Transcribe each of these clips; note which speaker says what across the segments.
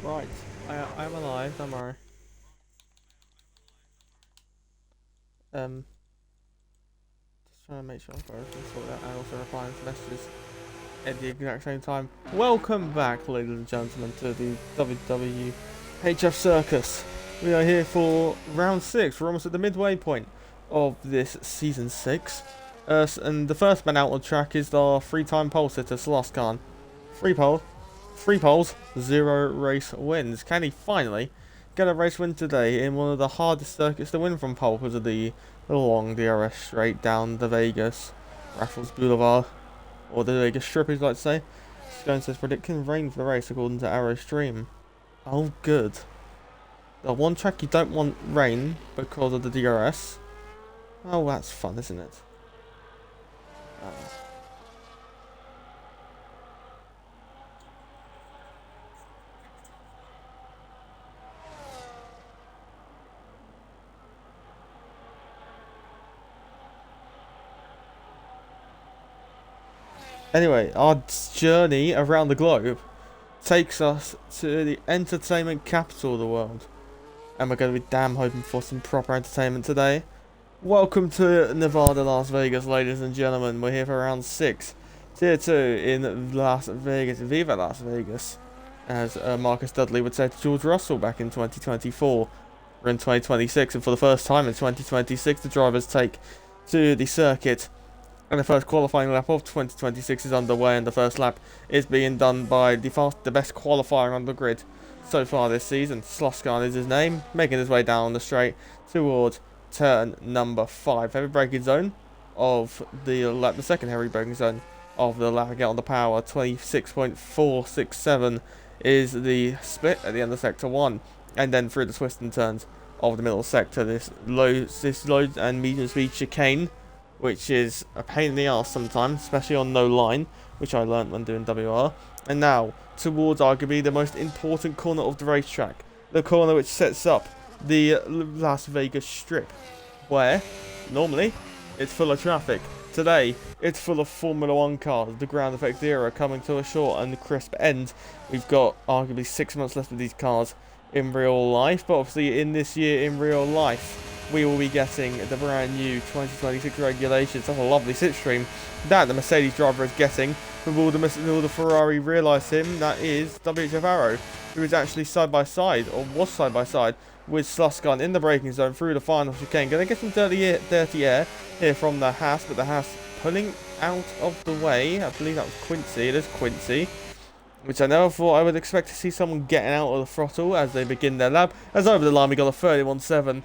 Speaker 1: Right, I'm alive, don't worry. Just trying to make sure I've got everything sorted out and also replying to messages at the exact same time. Welcome back, ladies and gentlemen, to the WWHF Circus. We are here for round 6. We're almost at the midway point of this season 6. And the first man out on track is our three-time pole sitter, Sloskhan. Three poles, 0 race wins. Can he finally get a race win today in one of the hardest circuits to win from pole because of the long DRS straight down the Vegas Raffles Boulevard, or the Vegas Strip, as you like to say. Stone says predicting rain for the race according to Arrow Stream. Oh, good. The one track you don't want rain because of the DRS. Oh, that's fun, isn't it? Anyway, our journey around the globe takes us to the entertainment capital of the world. And we're going to be damn hoping for some proper entertainment today. Welcome to Nevada, Las Vegas, ladies and gentlemen. We're here for round 6. Tier 2 in Las Vegas. Viva Las Vegas. As Marcus Dudley would say to George Russell back in 2024. We're in 2026, and for the first time in 2026, the drivers take to the circuit. And the first qualifying lap of 2026 is underway, and the first lap is being done by the best qualifier on the grid so far this season. Sloskhan is his name, making his way down the straight towards turn number 5. Heavy braking zone of the lap, the second heavy braking zone of the lap. Get on the power, 26.467 is the split at the end of sector 1, and then through the twists and turns of the middle sector, this low and medium speed chicane, which is a pain in the arse sometimes, especially on no line, which I learnt when doing WR. And now, towards arguably the most important corner of the racetrack, the corner which sets up the Las Vegas Strip, where, normally, it's full of traffic. Today, it's full of Formula 1 cars, the ground effect era coming to a short and crisp end. We've got arguably 6 months left of these cars in real life, but obviously in this year in real life, we will be getting the brand new 2026 regulations. That's a lovely slipstream that the Mercedes driver is getting. Will the Ferrari realise him? That is WHF Arrow, who is actually side by side, or was side by side, with Sloskhan in the braking zone through the final chicane. Going to get some dirty air here from the Haas, but the Haas pulling out of the way. I believe that was Quincy. It is Quincy. Which I never thought I would expect to see someone getting out of the throttle as they begin their lap. As over the line, we got a 31.7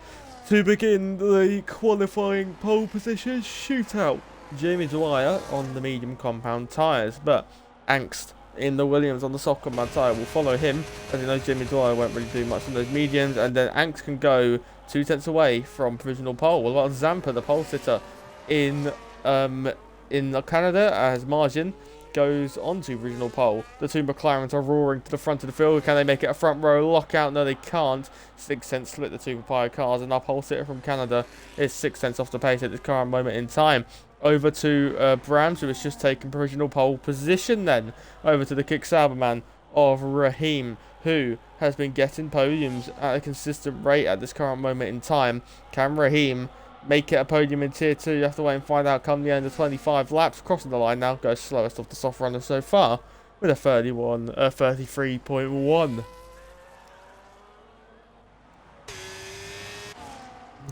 Speaker 1: to begin the qualifying pole position shootout. Jamie Dwyer on the medium compound tyres, but Angst in the Williams on the soft compound tyre will follow him. As you know, Jamie Dwyer won't really do much on those mediums, and then Angst can go 2 tenths away from provisional pole. What about Zampa, the pole sitter in Canada, as Margin goes on to regional pole. The two McLarens are roaring to the front of the field. Can they make it a front row lockout? No, they can't. 6 tenths split the two Papaya cars, and our pole sitter from Canada is 6 tenths off the pace at this current moment in time. Over to Brams, who has just taken provisional pole position then. Over to the Kick Sauberman of Raheem, who has been getting podiums at a consistent rate at this current moment in time. Can Raheem make it a podium in tier 2? You have to wait and find out come the end of 25 laps. Crossing the line now, goes slowest of the soft runners so far with a 33.1.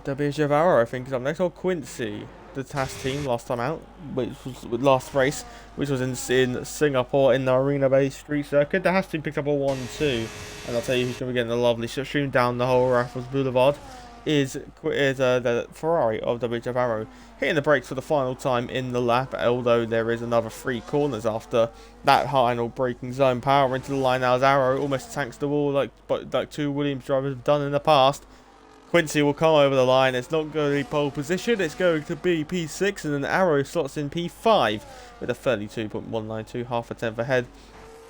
Speaker 1: WHF Arrow, I think, is up next. Or Quincy, the TAS team last time out, which was last race, which was in Singapore in the Arena Bay Street Circuit. The TAS team picked up a 1-2, and I'll tell you who's going to be getting a lovely slipstream down the whole Raffles Boulevard is the Ferrari of WHF Arrow, hitting the brakes for the final time in the lap, although there is another 3 corners after that final braking zone. Power into the line now as Arrow almost tanks the wall like 2 Williams drivers have done in the past. Quincy will come over the line. It's not going to be pole position, it's going to be P6, and then Arrow slots in P5 with a 32.192, half a tenth ahead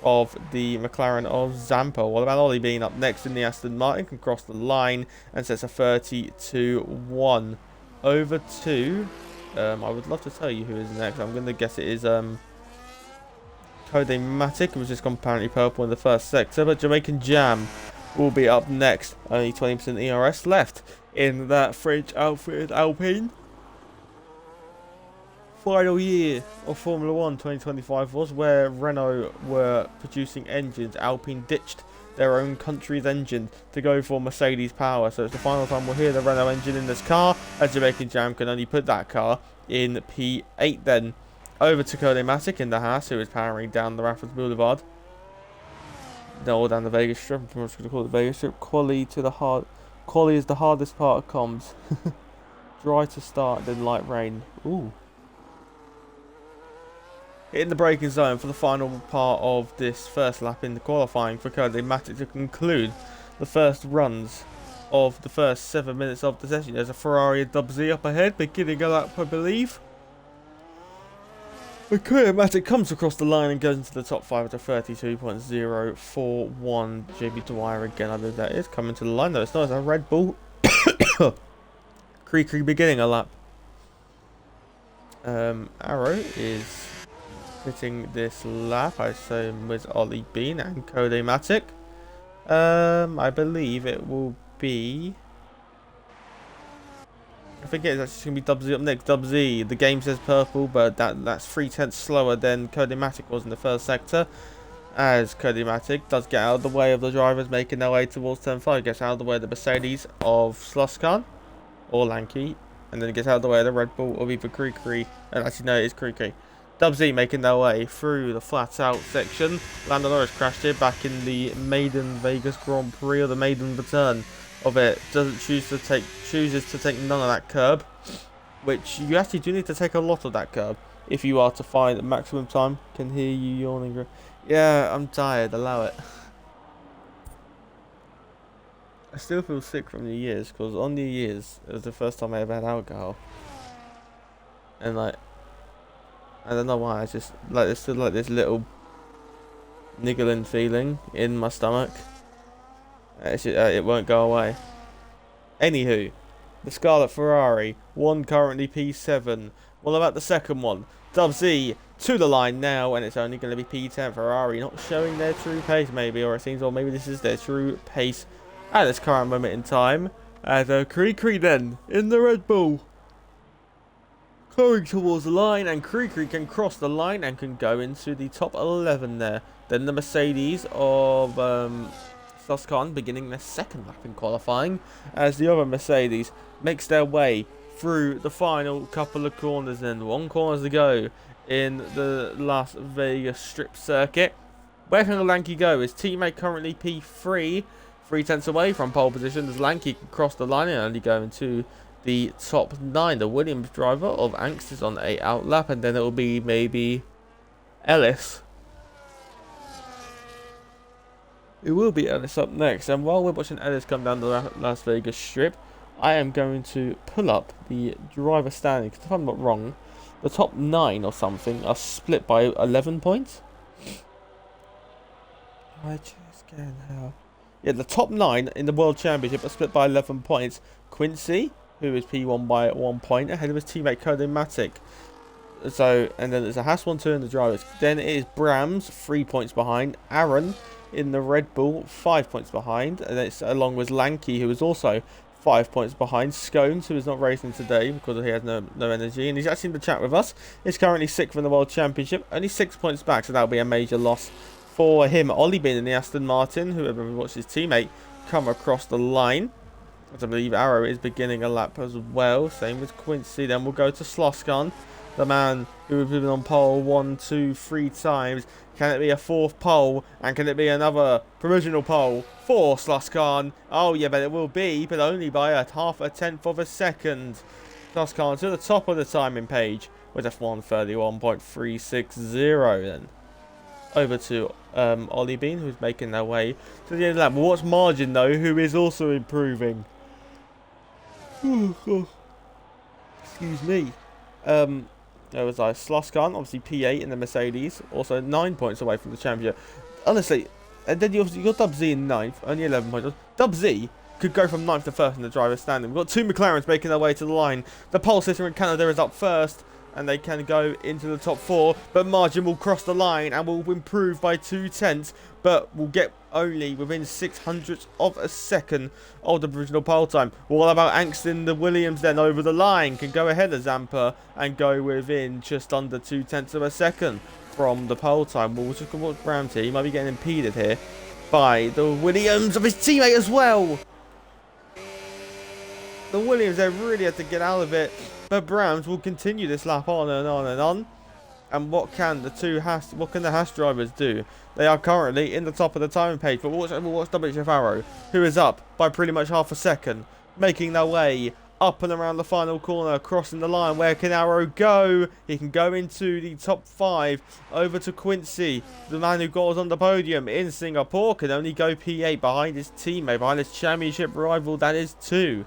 Speaker 1: of the McLaren of Zampa. What about Ollie being up next in the Aston Martin? Can cross the line and sets a 32.1. Over to, I would love to tell you who is next. I'm going to guess it is Matic, which has gone apparently purple in the first sector, but Jamaican Jam will be up next. Only 20% ERS left in that French outfitted Alpine. Final year of Formula 1 2025 was where Renault were producing engines. Alpine ditched their own country's engine to go for Mercedes power. So it's the final time we'll hear the Renault engine in this car, as Jamaican Jam can only put that car in P8 then. Over to Matic in the Haas, who is powering down the Raffles Boulevard. No, down the Vegas Strip. I'm just going to call it Vegas Strip. Quali is the hardest part of comms. Dry to start, then light rain. Ooh. In the braking zone for the final part of this first lap in the qualifying for Matic to conclude the first runs of the first 7 minutes of the session. There's a Ferrari Dub Z up ahead, beginning a lap, I believe. Matic comes across the line and goes into the top 5 at a 32.041. JB Dwyer again, I believe that is, coming to the line though. It's not, it's a Red Bull. Creaky beginning a lap. Arrow is hitting this lap, I assume with Ollie Bean and Matic. I believe it will be... I think it's actually going to be Dub Z up next. Dub Z, the game says purple, but that's 3/10 slower than Matic was in the first sector. As Matic does get out of the way of the drivers making their way towards turn 5, gets out of the way of the Mercedes of Sluskan or Lanky, and then gets out of the way of the Red Bull of either Creaky, and actually no, it is Creaky. Dub Z making their way through the flat out section. Lando Norris crashed here back in the maiden Vegas Grand Prix, or the maiden return of it. Chooses to take none of that curb, which you actually do need to take a lot of that curb if you are to find maximum time. Can hear you yawning. Yeah, I'm tired, allow it. I still feel sick from New Year's, because on New Year's it was the first time I ever had alcohol, and like, I don't know why, I just like there's still like this little niggling feeling in my stomach. It won't go away. Anywho, the Scarlet Ferrari, one currently P7. What about the second one? Dub Z to the line now, and it's only going to be P10. Ferrari not showing their true pace, maybe, or it seems, or maybe this is their true pace at this current moment in time. As Creaky then in the Red Bull, going towards the line, and Creaky can cross the line and can go into the top 11 there. Then the Mercedes of Sluskan beginning their second lap in qualifying, as the other Mercedes makes their way through the final couple of corners. Then 1 corner to go in the Las Vegas Strip circuit. Where can the Lanky go? His teammate currently P3, 3/10 away from pole position, as Lanky can cross the line and only go into the top 9. The Williams driver of Angst is on a out lap, and then it will be maybe Ellis. It will be Ellis up next, and while we're watching Ellis come down the Las Vegas Strip, I am going to pull up the driver standings. If I'm not wrong, the top 9 or something are split by 11 points. I just can't help. Yeah, the top 9 in the World Championship are split by 11 points. Quincy, who is P1 by 1 point, ahead of his teammate Matic. So, and then there's a Haas 1-2 in the drivers. Then it is Brams, 3 points behind. Aaron in the Red Bull, 5 points behind. And it's along with Lanky, who is also 5 points behind. Scones, who is not racing today because he has no energy, and he's actually in the chat with us. He's currently 6th in the World Championship, only 6 points back, so that'll be a major loss for him. Ollie Bean in the Aston Martin, whoever watched his teammate come across the line. I believe Arrow is beginning a lap as well, same with Quincy. Then we'll go to Sloskan, the man who has been on pole 1, 2, 3 times. Can it be a 4th pole? And can it be another provisional pole for Sloskan? Oh yeah, but it will be, but only by a 0.5 of a second. Sloskan to the top of the timing page with a 1:31.360 then. Over to Ollie Bean, who's making their way to the end of the lap. Well, what's Margin though, who is also improving? Excuse me. There was Sloskan, obviously P8 in the Mercedes, also 9 points away from the championship. Honestly, and then you got Dub Z in 9th, only 11 points. Dub Z could go from 9th to 1st in the driver's standing. We've got 2 McLarens making their way to the line. The pole sitter in Canada is up first, and they can go into the top 4, but Margin will cross the line and will improve by 2/10, but will get only within 600ths of a second of the provisional pole time. What about Angston the Williams then over the line? Can go ahead of Zampa and go within just under 2/10 of a second from the pole time. We'll just watch Brams here. He might be getting impeded here by the Williams of his teammate as well. The Williams, they really had to get out of it, but Brams will continue this lap on and on and on. And what can the Haas drivers do? They are currently in the top of the timing page, but we'll watch WHF Arrow, who is up by pretty much half a second, making their way up and around the final corner, crossing the line. Where can Arrow go? He can go into the top 5, over to Quincy, the man who got us on the podium in Singapore, can only go P8 behind his teammate, behind his championship rival, that is 2.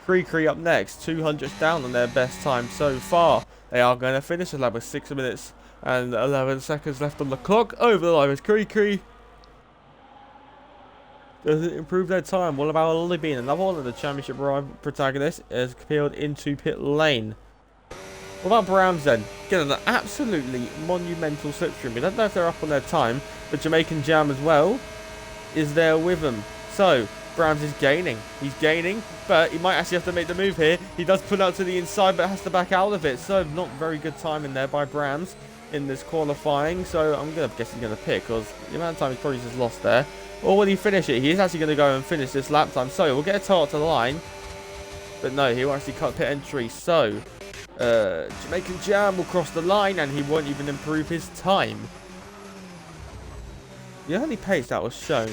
Speaker 1: Kree up next, 200ths down on their best time so far. They are going to finish the lap with 6 minutes and 11 seconds left on the clock. Over the line is Kree. Does it improve their time? What about Ollie Bean? Another one of the championship protagonists is peeled into pit lane. What about Brams then? Getting an absolutely monumental slipstream. We don't know if they're up on their time, but Jamaican Jam as well is there with them. So Brams is gaining. He's gaining, but he might actually have to make the move here. He does pull out to the inside, but has to back out of it. So not very good time in there by Brams in this qualifying. So I'm guessing he's going to pick, because the amount of time he's probably just lost there. Or will he finish it? He is actually going to go and finish this lap time. So we'll get a tow up to the line. But no, he will actually cut pit entry. So Jamaican Jam will cross the line, and he won't even improve his time. The only pace that was shown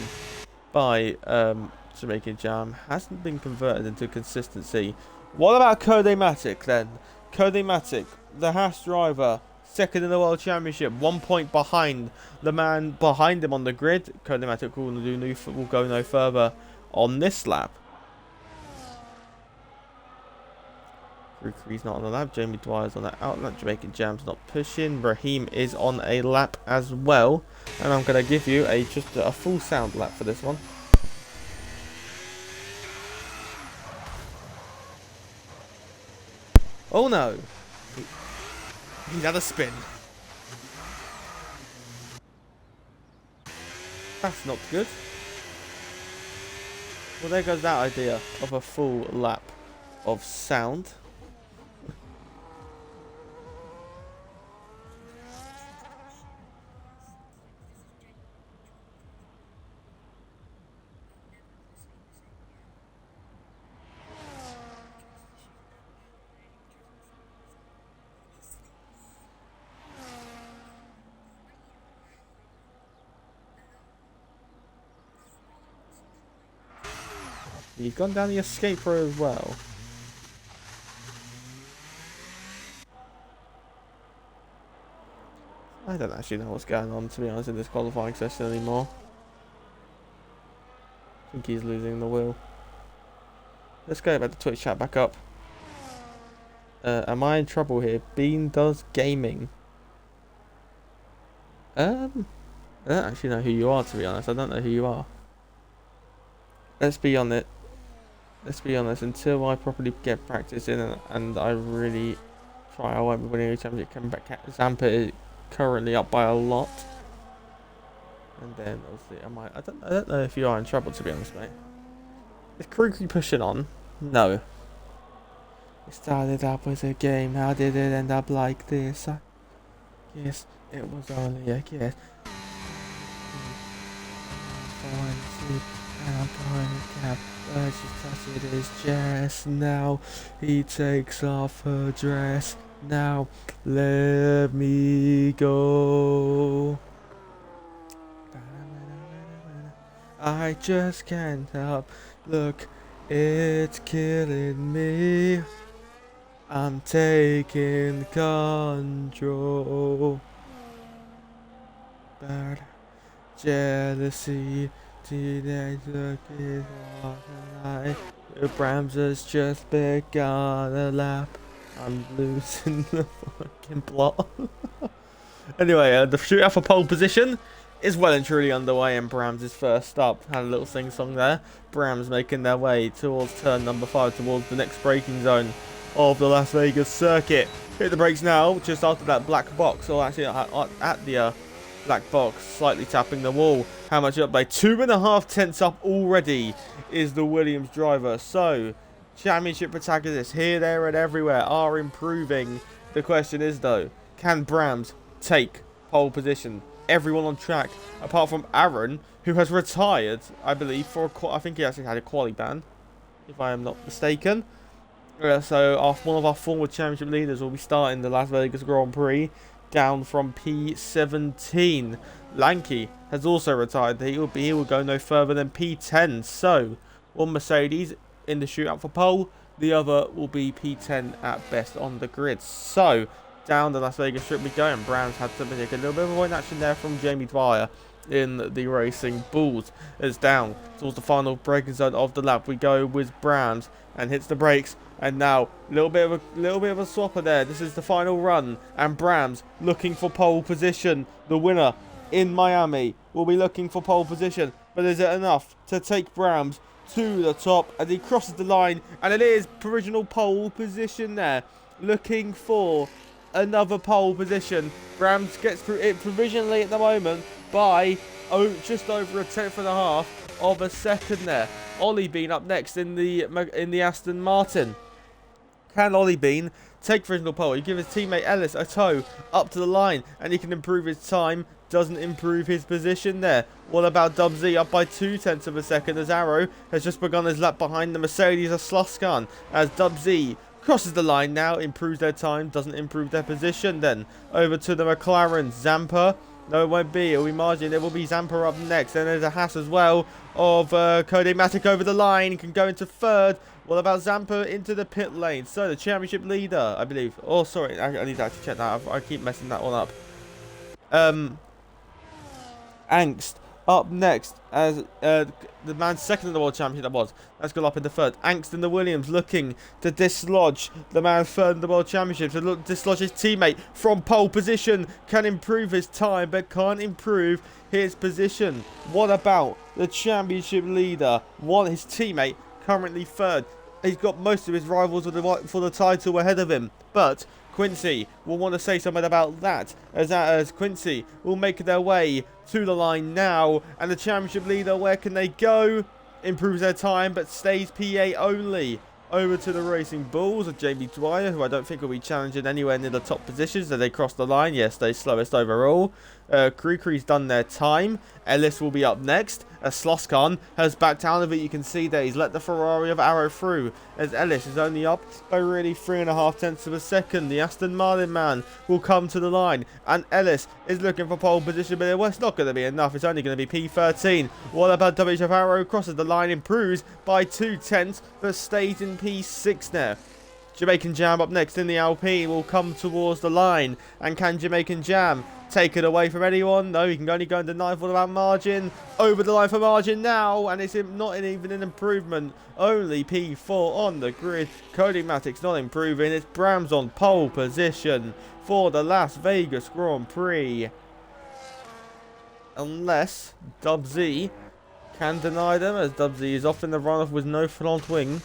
Speaker 1: by Jamaican Jam hasn't been converted into consistency. What about Codematic then? Codematic, the Haas driver, second in the World Championship, 1 point behind the man behind him on the grid. Codematic will go no further on this lap. Rukri's not on the lap. Jamie Dwyer's on the out lap. Jamaican Jam's not pushing. Raheem is on a lap as well. And I'm going to give you just a full sound lap for this one. Oh no! He's had a spin. That's not good. Well, there goes that idea of a full lap of sound. He's gone down the escape road as well. I don't actually know what's going on, to be honest, in this qualifying session anymore. I think he's losing the wheel. Let's go back to Twitch chat back up. Am I in trouble here? Bean does gaming. I don't actually know who you are, to be honest. I don't know who you are. Let's be on it. Let's be honest, until I properly get practice in and I really try, I won't be winning a championship. Coming back, Zampa is currently up by a lot. And then obviously I don't know if you are in trouble, to be honest, mate. Is Krukri pushing on? No. It started up as a game, how did it end up like this? Yes, it was only a guess. And I'm going to cap. As she touches his chest, now he takes off her dress. Now let me go. I just can't help. Look, it's killing me. I'm taking control. But jealousy. Teenage looking all the Brams has just begun a lap. I'm losing the fucking plot. Anyway, the shootout for pole position is well and truly underway, and Brams is first up. Had a little sing-song there. Brams making their way towards turn number 5, towards the next braking zone of the Las Vegas circuit. hit the brakes now, just after that black box, or actually at the black box, slightly tapping the wall. How much up by 2.5 tenths up already is the Williams driver. So, championship protagonists here, there, and everywhere are improving. The question is though, can Brams take pole position? Everyone on track, apart from Aaron, who has retired, I believe, for I think he actually had a quali ban, if I am not mistaken. So one of our former championship leaders will be starting the Las Vegas Grand Prix down from P17. Lanky has also retired. He will go no further than P10. So one Mercedes in the shootout for pole, the other will be P10 at best on the grid. So down the Las Vegas Strip we go, and Browns had to take a little bit of a point action there from Jamie Dwyer in the Racing Bulls. As down towards the final braking zone of the lap we go with Browns, and hits the brakes, and now a little bit of a swapper there. This is the final run, and Brams looking for pole position. The winner in Miami will be looking for pole position, but is it enough to take Brams to the top as he crosses the line? And it is provisional pole position there, looking for another pole position. Brams gets through it provisionally at the moment by just over a tenth and a half of a second there. Ollie Bean up next in the Aston Martin. Can Ollie Bean take provisional pole? He gives his teammate Ellis a tow up to the line, and he can improve his time. Doesn't improve his position there. What about Dub Z up by 0.2 of a second as Arrow has just begun his lap behind the Mercedes of Sluskan, as Dub Z crosses the line now, improves their time, doesn't improve their position. Then over to the McLaren, Zampa. No, it won't be. It will be Margin. It will be Zampa up next. And there's a Haas as well of Cody Matic over the line. Can go into third. What about Zampa into the pit lane? So the championship leader, I believe. Oh, sorry. I need to actually check that. I keep messing that one up. Angst up next as the man second in the world championship that was. Let's go up in the third. Angst in the Williams looking to dislodge the man third in the world championship, to dislodge his teammate from pole position. Can improve his time but can't improve his position. What about the championship leader? His teammate currently third. He's got most of his rivals for the title ahead of him, but Quincy will want to say something about that, as Quincy will make their way to the line now. And the championship leader, where can they go? Improves their time but stays PA only. Over to the Racing Bulls of Jamie Dwyer, who I don't think will be challenging anywhere near the top positions as they cross the line. Yes, they're slowest overall. Krikri's done their time. Ellis will be up next, as Sloskan has backed out of it. You can see that he's let the Ferrari of Arrow through, as Ellis is only up by really 3.5 tenths of a second. The Aston Martin man will come to the line, and Ellis is looking for pole position, but it's not going to be enough. It's only going to be P13. What about WHF Arrow? Crosses the line, improves by 2 tenths, but stays in P6 now. Jamaican Jam up next in the Alpine will come towards the line, and can Jamaican Jam take it away from anyone? No, he can only go into 9th. What about Margin? Over the line for Margin now, and it's not even an improvement. Only P4 on the grid. Cody Matic's not improving. It's Brams on pole position for the Las Vegas Grand Prix. Unless Dub Z can deny them, as Dub Z is off in the runoff with no front wing.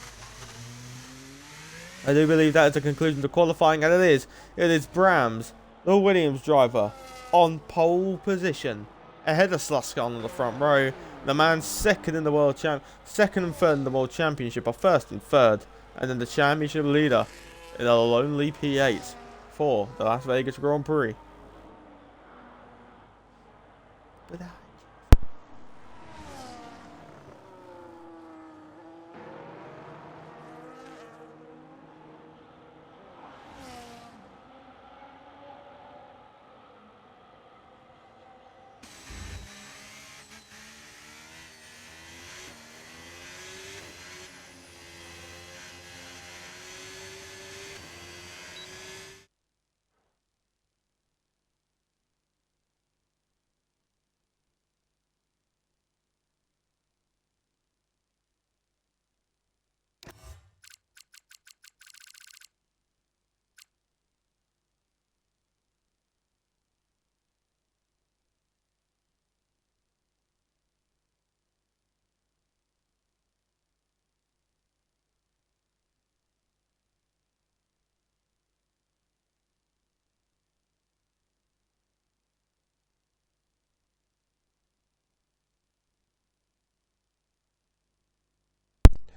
Speaker 1: I do believe that is the conclusion to qualifying, and it is. It is Brams, the Williams driver, on pole position, ahead of Sluskan on the front row. The man second in the world second and third in the world championship, or first and third, and then the championship leader in a lonely P8 for the Las Vegas Grand Prix. But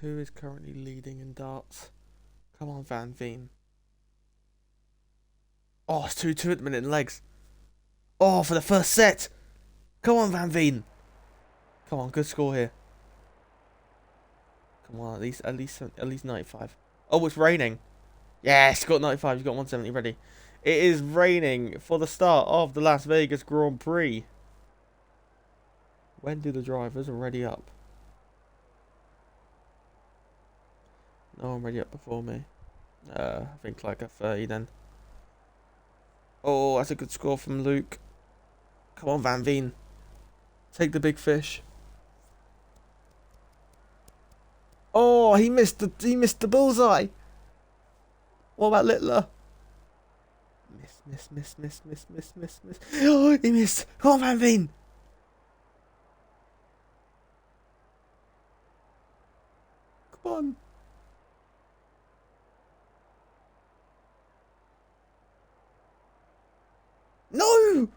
Speaker 1: Who is currently leading in darts? Come on, Van Veen. Oh, it's 2-2 at the minute in legs. Oh, for the first set. Come on, Van Veen. Come on, good score here. Come on, at least 95. Oh, it's raining. Yes, got 95. You've got 170 ready. It is raining for the start of the Las Vegas Grand Prix. When do the drivers ready up? No one ready up before me. I think like a 30 then. Oh, that's a good score from Luke. Come on, Van Veen. Take the big fish. Oh, he missed the bullseye. What about Littler? Miss. Oh, he missed. Come on, Van Veen. Come on. No!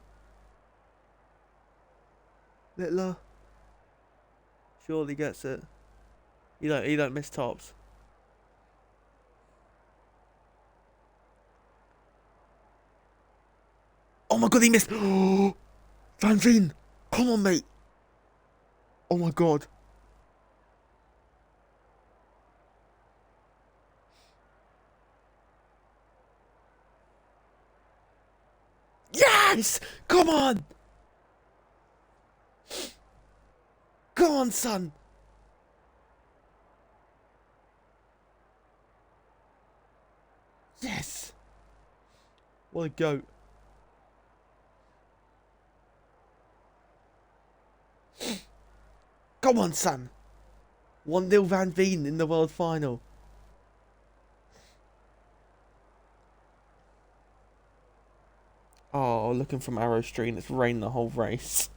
Speaker 1: Littler. Surely gets it. You don't miss tops. Oh my god, he missed. Van Veen. Come on, mate. Oh my god. Yes! Come on! Come on, son! Yes! What a goat. Come on, son! 1-0 Van Veen in the world final. Oh, looking from Arrow Street, it's rained the whole race.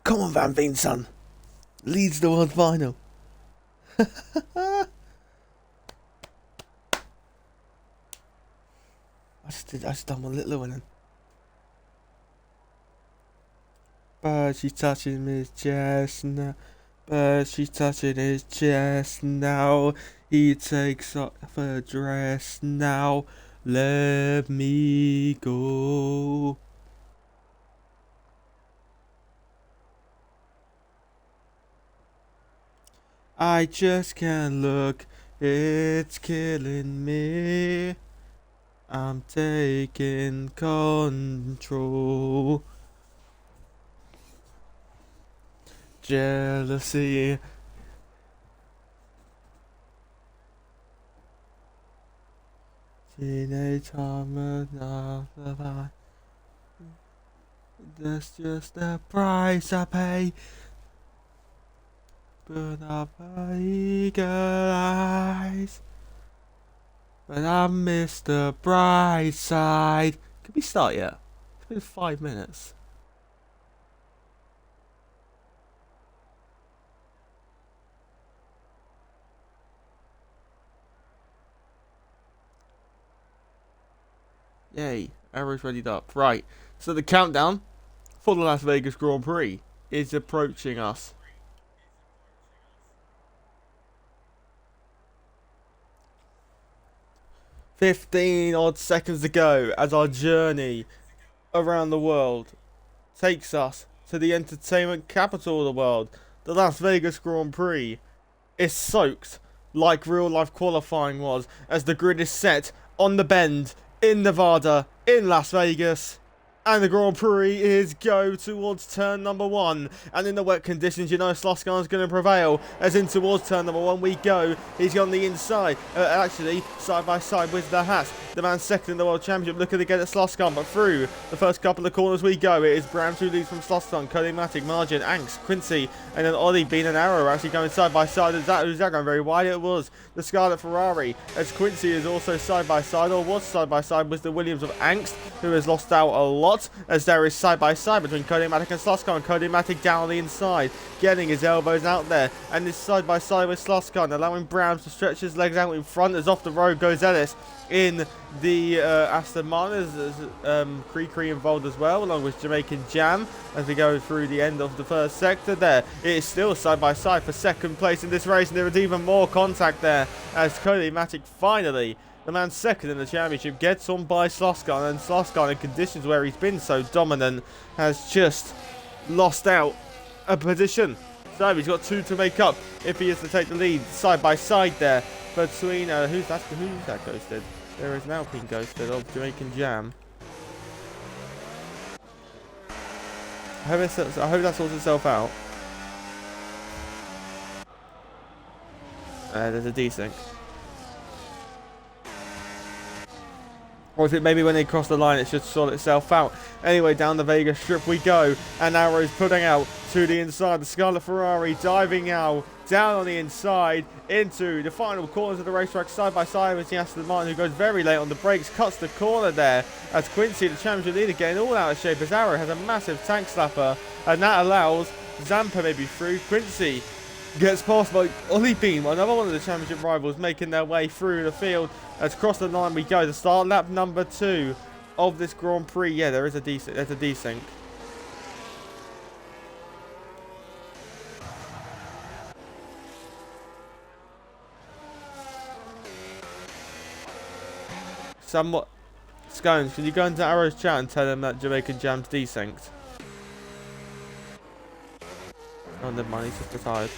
Speaker 1: Come on, Van Veen, son. Leads the world final. I just done my little winning. But she's touching his chest now. But she's touching his chest now. He takes off her dress now. Let me go. I just can't look, it's killing me. I'm taking control. Jealousy. Teenage hormone. That's just the price I pay. But up my eager eyes. But I missed the bright side. Could we start yet? It's been 5 minutes. Yay, arrows readied up. Right, so the countdown for the Las Vegas Grand Prix is approaching us. 15 odd seconds to go as our journey around the world takes us to the entertainment capital of the world. The Las Vegas Grand Prix is soaked like real life qualifying was as the grid is set on the bend in Nevada, in Las Vegas. And the Grand Prix is go towards turn number 1. And in the wet conditions, you know Sloskar's going to prevail. As in towards turn number 1 we go. He's on the inside. Actually, side by side with the Haas. The man second in the World Championship looking to get at Sloskar. But through the first couple of corners we go. It is Brams who leads from Sloskar. Cody Matic, Margin, Angst, Quincy. And then Ollie, Bean and Arrow actually going side by side. Who's that going very wide? It was the Scarlet Ferrari. As Quincy is also side by side, or was side by side with the Williams of Angst, who has lost out a lot. As there is side by side between Cody Matic and Sloskar, and Cody Matic down on the inside, getting his elbows out there, and is side by side with Sloskar, allowing Brams to stretch his legs out in front. As off the road goes Ellis in the Aston Martin. Cree involved as well, along with Jamaican Jam, as we go through the end of the first sector there. It is still side by side for second place in this race, and there is even more contact there as Cody Matic finally, the man second in the championship, gets on by Sloskar, and Sloskar, in conditions where he's been so dominant, has just lost out a position. So he's got 2 to make up if he is to take the lead. Side by side there between who's that ghosted? There is now been ghosted of Jamaican Jam. I hope that sorts itself out. There's a desync. Or is it maybe when they cross the line it should sort itself out? Anyway, down the Vegas Strip we go. And Arrow's putting out to the inside. The Scarlet Ferrari diving out down on the inside into the final corners of the racetrack, side by side with the Aston Martin, who goes very late on the brakes, cuts the corner there. As Quincy, the championship leader, getting all out of shape as Arrow has a massive tank slapper. And that allows Zampa maybe through. Quincy gets past by Ollie Beam, another one of the championship rivals, making their way through the field. As across the line we go to start lap number 2 of this Grand Prix. Yeah, there's a desync. Somewhat. Scones, can you go into Arrow's chat and tell him that Jamaican Jam's desynced? Oh, never mind, he's just retired.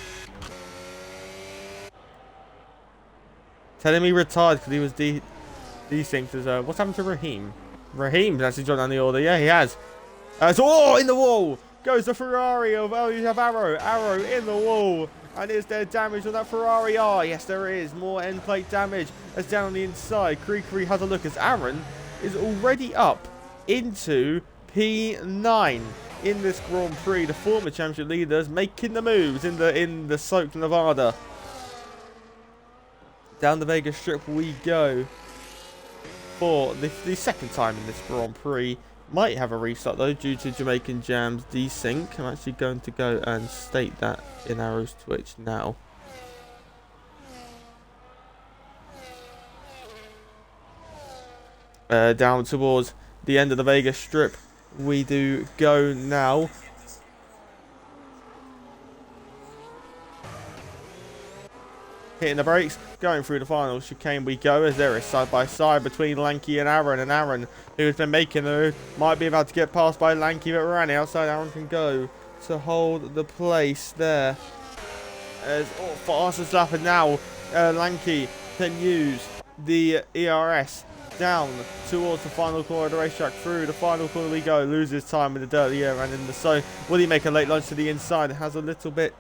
Speaker 1: Tell him he retired because he was desynced as what's happened to Raheem? Raheem's actually joined on the order. Yeah, he has. So, in the wall goes the Ferrari of, oh, you have Arrow in the wall. And is there damage on that Ferrari? Oh, yes, there is. More end plate damage as down on the inside. Cree has a look as Aaron is already up into P9 in this Grand Prix. The former championship leaders making the moves in the soaked Nevada. Down the Vegas Strip we go for the second time in this Grand Prix. Might have a restart though due to Jamaican Jam's desync. I'm actually going to go and state that in Arrow's Twitch now. Down towards the end of the Vegas Strip we do go now. Hitting the brakes, going through the final chicane we go, as there is side by side between Lanky and Aaron, who has been making the might be about to get passed by Lanky, but Rani outside. Aaron can go to hold the place there as fastest lap, and now Lanky can use the ERS down towards the final corner of the racetrack. Through the final corner we go, loses time in the dirty air, and in the so will he make a late lunge to the inside? It has a little bit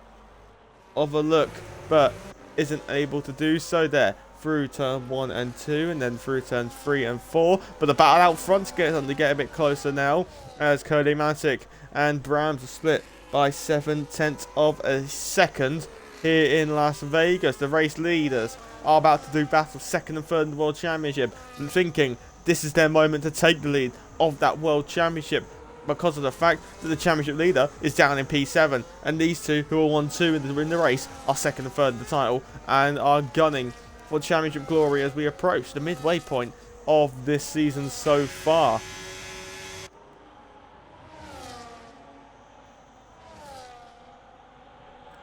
Speaker 1: of a look, but isn't able to do so there. Through turn 1 and 2, and then through turns 3 and 4. But the battle out front gets on to get a bit closer now, as Cody Matic and Brams are split by 7/10 of a second here in Las Vegas. The race leaders are about to do battle second and third in the World Championship, and thinking this is their moment to take the lead of that World Championship, because of the fact that the championship leader is down in P7, and these two, who are 1-2 in the race, are second and third in the title and are gunning for championship glory as we approach the midway point of this season so far.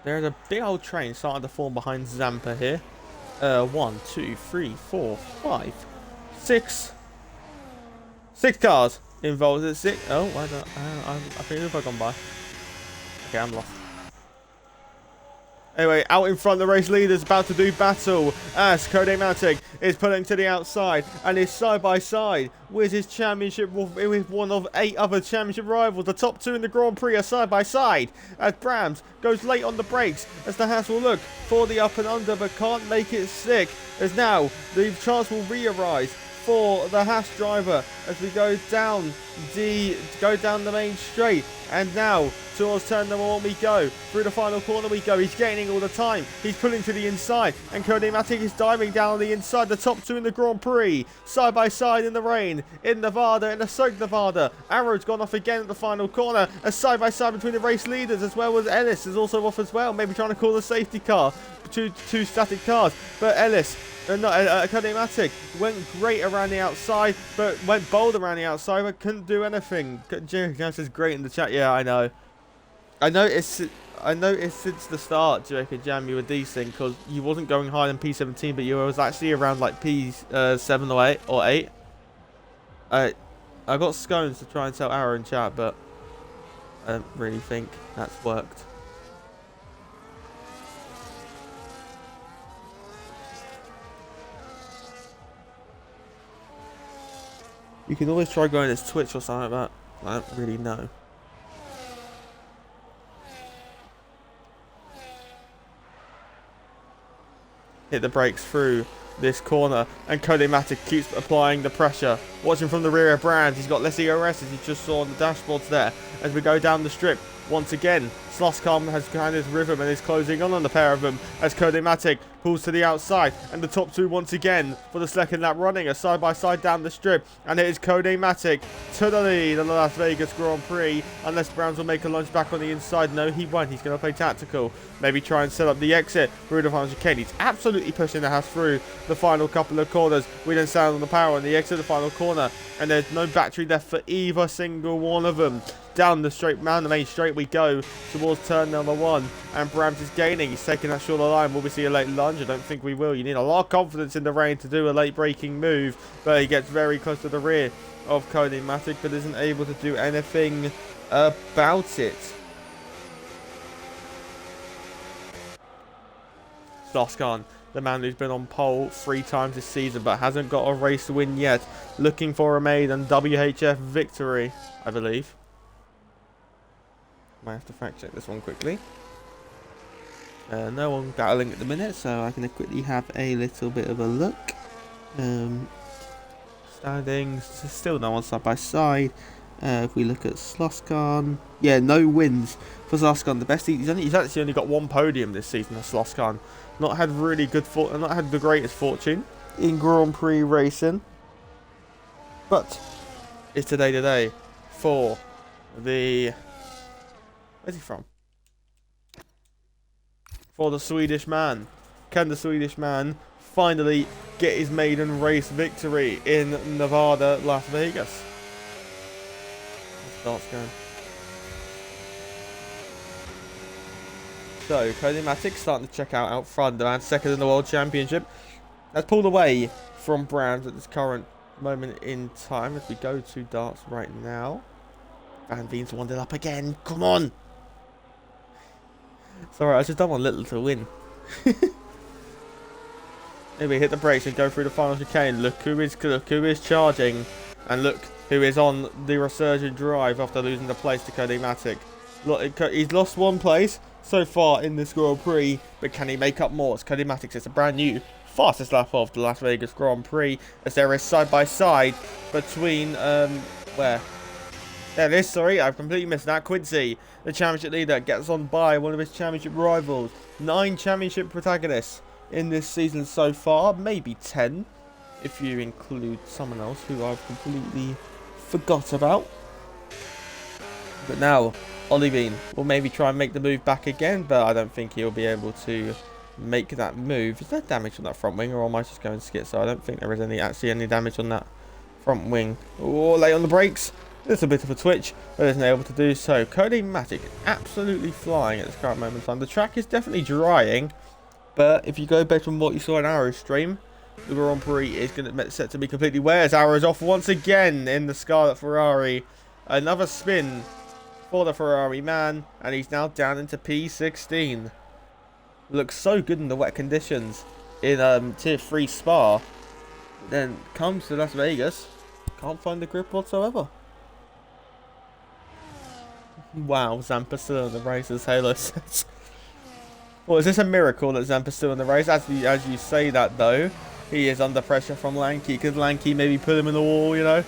Speaker 1: There's a big old train starting to form behind Zampa here. 1, 2, 3, 4, 5, 6 cars involved. At 6. Oh, why not? I think if I've gone by. Okay, I'm lost. Anyway, out in front, the race leaders about to do battle as Codematic is pulling to the outside and is side by side with his championship, with one of 8 other championship rivals. The top 2 in the Grand Prix are side by side as Brams goes late on the brakes as the Haas will look for the up and under but can't make it stick, as now the chance will re-arise for the Haas driver as we go down the main straight, and now towards turn number 1 we go. Through the final corner we go. He's gaining all the time. He's pulling to the inside, and Codematic is diving down the inside. The top 2 in the Grand Prix, side by side in the rain, in Nevada, in the soaked Nevada. Arrow's gone off again at the final corner, a side by side between the race leaders, as well as Ellis is also off as well. Maybe trying to call the safety car. Two static cars, but Ellis. Codematic went great around the outside, but went bold around the outside, but couldn't do anything. Jerry is great in the chat. Yeah, I know. I noticed since the start, Jacob Jam, you were decent because you wasn't going higher than P17, but you was actually around like P7 or 8 or 8. I got scones to try and tell Arrow in chat, but I don't really think that's worked. You can always try going as Twitch or something like that. I don't really know. Hit the brakes through this corner, and Codematic keeps applying the pressure. Watching from the rear of Brands, he's got less ERS as you just saw on the dashboards there. As we go down the strip, once again, Sloscom has kind of his rhythm and is closing on the pair of them as Codematic pulls to the outside, and the top 2 once again for the second lap running a side by side down the strip, and it is Codematic to the lead in the Las Vegas Grand Prix, unless Browns will make a lunge back on the inside. No, he won't. He's going to play tactical, maybe try and set up the exit through the final chicane. He's absolutely pushing the house through the final couple of corners. We then stand on the power on the exit of the final corner, and there's no battery left for either single one of them. Down the main straight we go towards turn number 1, and Brams is gaining. He's taking that shorter line. Will we see a late lunge? I don't think we will. You need a lot of confidence in the rain to do a late braking move, but he gets very close to the rear of Codematic, but isn't able to do anything about it. Sloscon, the man who's been on pole 3 times this season but hasn't got a race win yet, looking for a maiden WHF victory, I believe. Might have to fact check this one quickly. No one battling at the minute, so I can quickly have a little bit of a look. Standings, still no one side by side. If we look at Sloscon, yeah, no wins for Sloscon. The best he's actually only got 1 podium this season. Sloscon not had the greatest fortune in Grand Prix racing, but it's today for the. Where's he from? For the Swedish man. Can the Swedish man finally get his maiden race victory in Nevada, Las Vegas? Starts going. So, Codematic starting to check out front. The man second in the World Championship has pulled away from Brams at this current moment in time as we go to darts right now. Van Veen's wanded up again. Come on! Sorry, I just done one little to win. Maybe hit the brakes and go through the final chicane. Look who is charging, and look who is on the resurgent drive after losing the place to Codematic. Look, he's lost 1 place so far in this Grand Prix, but can he make up more? It's Codematic. It's a brand new fastest lap of the Las Vegas Grand Prix, as there is side by side between where. There it is, sorry, I've completely missed that. Quincy, the championship leader, gets on by one of his championship rivals. 9 championship protagonists in this season so far, maybe 10, if you include someone else who I've completely forgot about. But now, Ollie Bean will maybe try and make the move back again, but I don't think he'll be able to make that move. Is there damage on that front wing, or am I just going skit? So I don't think there is actually any damage on that front wing. Oh, late on the brakes. A little bit of a twitch, but isn't able to do so. Codematic absolutely flying at this current moment in time. The track is definitely drying, but if you go based on what you saw in Arrow's stream, the Grand Prix is set to be completely wet as Arrow's off once again in the Scarlet Ferrari. Another spin for the Ferrari man, and he's now down into P16. looks so good in the wet conditions in Tier 3 Spa. Then comes to Las Vegas, can't find the grip whatsoever. Wow, Zampa's still in the race, as Halo says. Well, is this a miracle that Zampa's still in the race? As you say that, though, he is under pressure from Lanky. Could Lanky maybe put him in the wall, you know?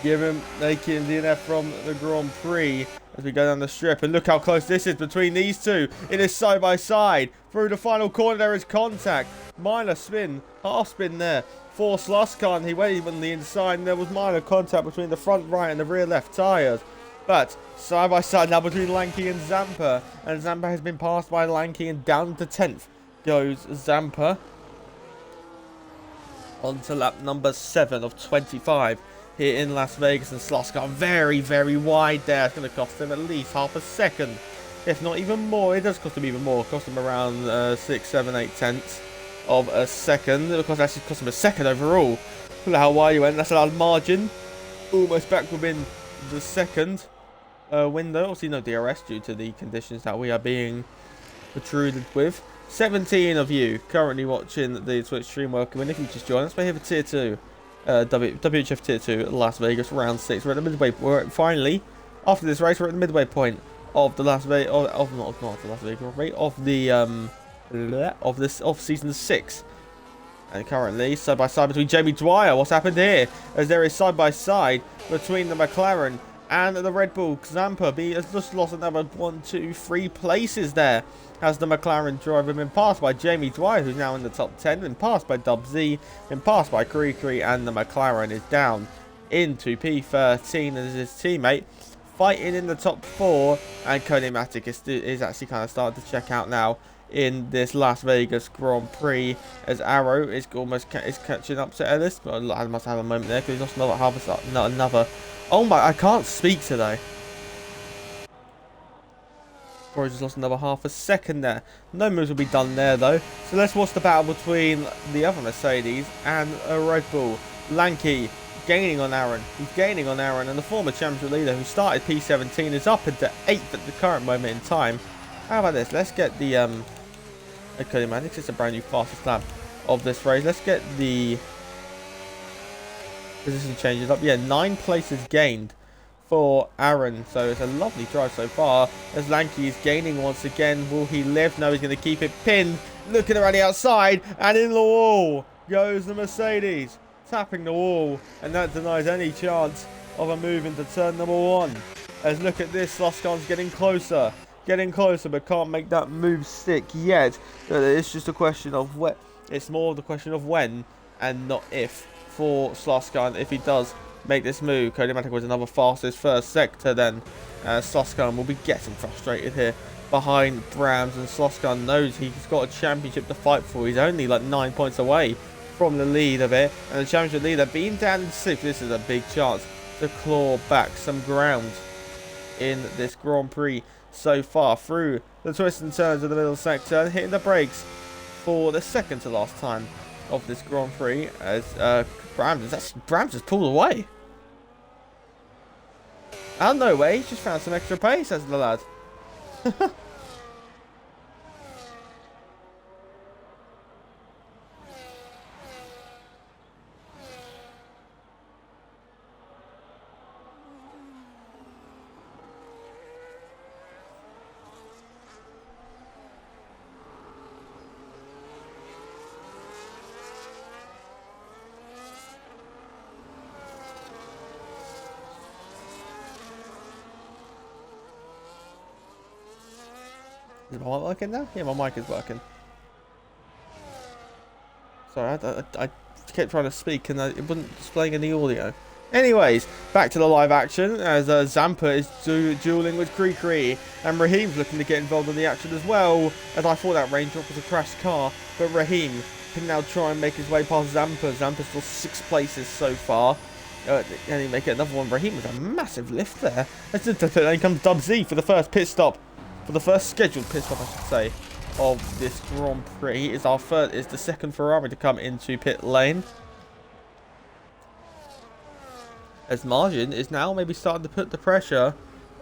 Speaker 1: Give him Naked and DNF from the Grand Prix as we go down the strip. And look how close this is between these two. It is side by side. Through the final corner, there is contact. Minor spin, half spin there for Sloskan. He went on the inside, and there was minor contact between the front right and the rear left tyres. But side by side now between Lanky and Zampa. And Zampa has been passed by Lanky, and down to 10th goes Zampa. On to lap number 7 of 25 here in Las Vegas. And Sloskan very, very wide there. It's going to cost him at least half a second, if not even more. It does cost him even more. It cost him around 6, 7, 8 tenths of a second. It actually cost him a second overall. Look at how wide he went. That's a large margin. Almost back within the second window. Obviously no DRS due to the conditions that we are being protruded with. 17 of you currently watching the Twitch stream. Welcome, and if you just joined us, we're here for Tier 2, WHF Tier 2, Las Vegas, round 6. We're at the midway. Finally, after this race, we're at the midway point of the Las Vegas, not the Las Vegas rate, of the season 6. And currently, side by side between Jamie Dwyer. What's happened here? As there is side by side between the McLaren and the Red Bull. Zampa has just lost another 1, 2, 3 places there. Has the McLaren driver been passed by Jamie Dwyer, who's now in the top 10, been passed by Dub Z, been passed by Krikri, and the McLaren is down into P13 as his teammate fighting in the top 4. And Cody Matic is actually kind of starting to check out now in this Las Vegas Grand Prix, as Arrow is catching up to Ellis, but I must have a moment there because he's lost another. Oh my! I can't speak today. Or he's just lost another half a second there. No moves will be done there though. So let's watch the battle between the other Mercedes and a Red Bull. Lanky gaining on Aaron. He's gaining on Aaron, and the former championship leader who started P17 is up into 8th at the current moment in time. How about this? Let's get the Cody Maddox. It's a brand new fastest lap of this race. Let's get the position changes up. Yeah, 9 places gained for Aaron. So it's a lovely drive so far. As Lanky is gaining once again. Will he live? No, he's going to keep it pinned. Looking around the outside, and in the wall goes the Mercedes, tapping the wall, and that denies any chance of a move into turn number 1. As look at this, Sloskan's getting closer, but can't make that move stick yet. It's just a question of when. It's more the question of when and not if for Sloskan. If he does make this move, Cody Matic was another fastest first sector, then Sloskan will be getting frustrated here behind Brams, and Sloskan knows he's got a championship to fight for. He's only like 9 points away from the lead of it, and the championship leader being down in 6th. This is a big chance to claw back some ground in this Grand Prix so far. Through the twists and turns of the middle sector, and hitting the brakes for the second to last time of this Grand Prix, as Brams has pulled away. Out of nowhere, he's just found some extra pace, as the lad. Is my mic working now? Yeah, my mic is working. Sorry, I kept trying to speak and it wasn't displaying any audio. Anyways, back to the live action as Zampa is dueling with Krikri, and Raheem's looking to get involved in the action as well, as I thought that raindrop was a crashed car, but Raheem can now try and make his way past Zampa. Zampa's still 6 places so far. And he make it another one. Raheem with a massive lift there. Then comes Dub Z for the first pit stop. For the first scheduled pit stop, I should say, of this Grand Prix. Is the second Ferrari to come into pit lane. As Margin is now maybe starting to put the pressure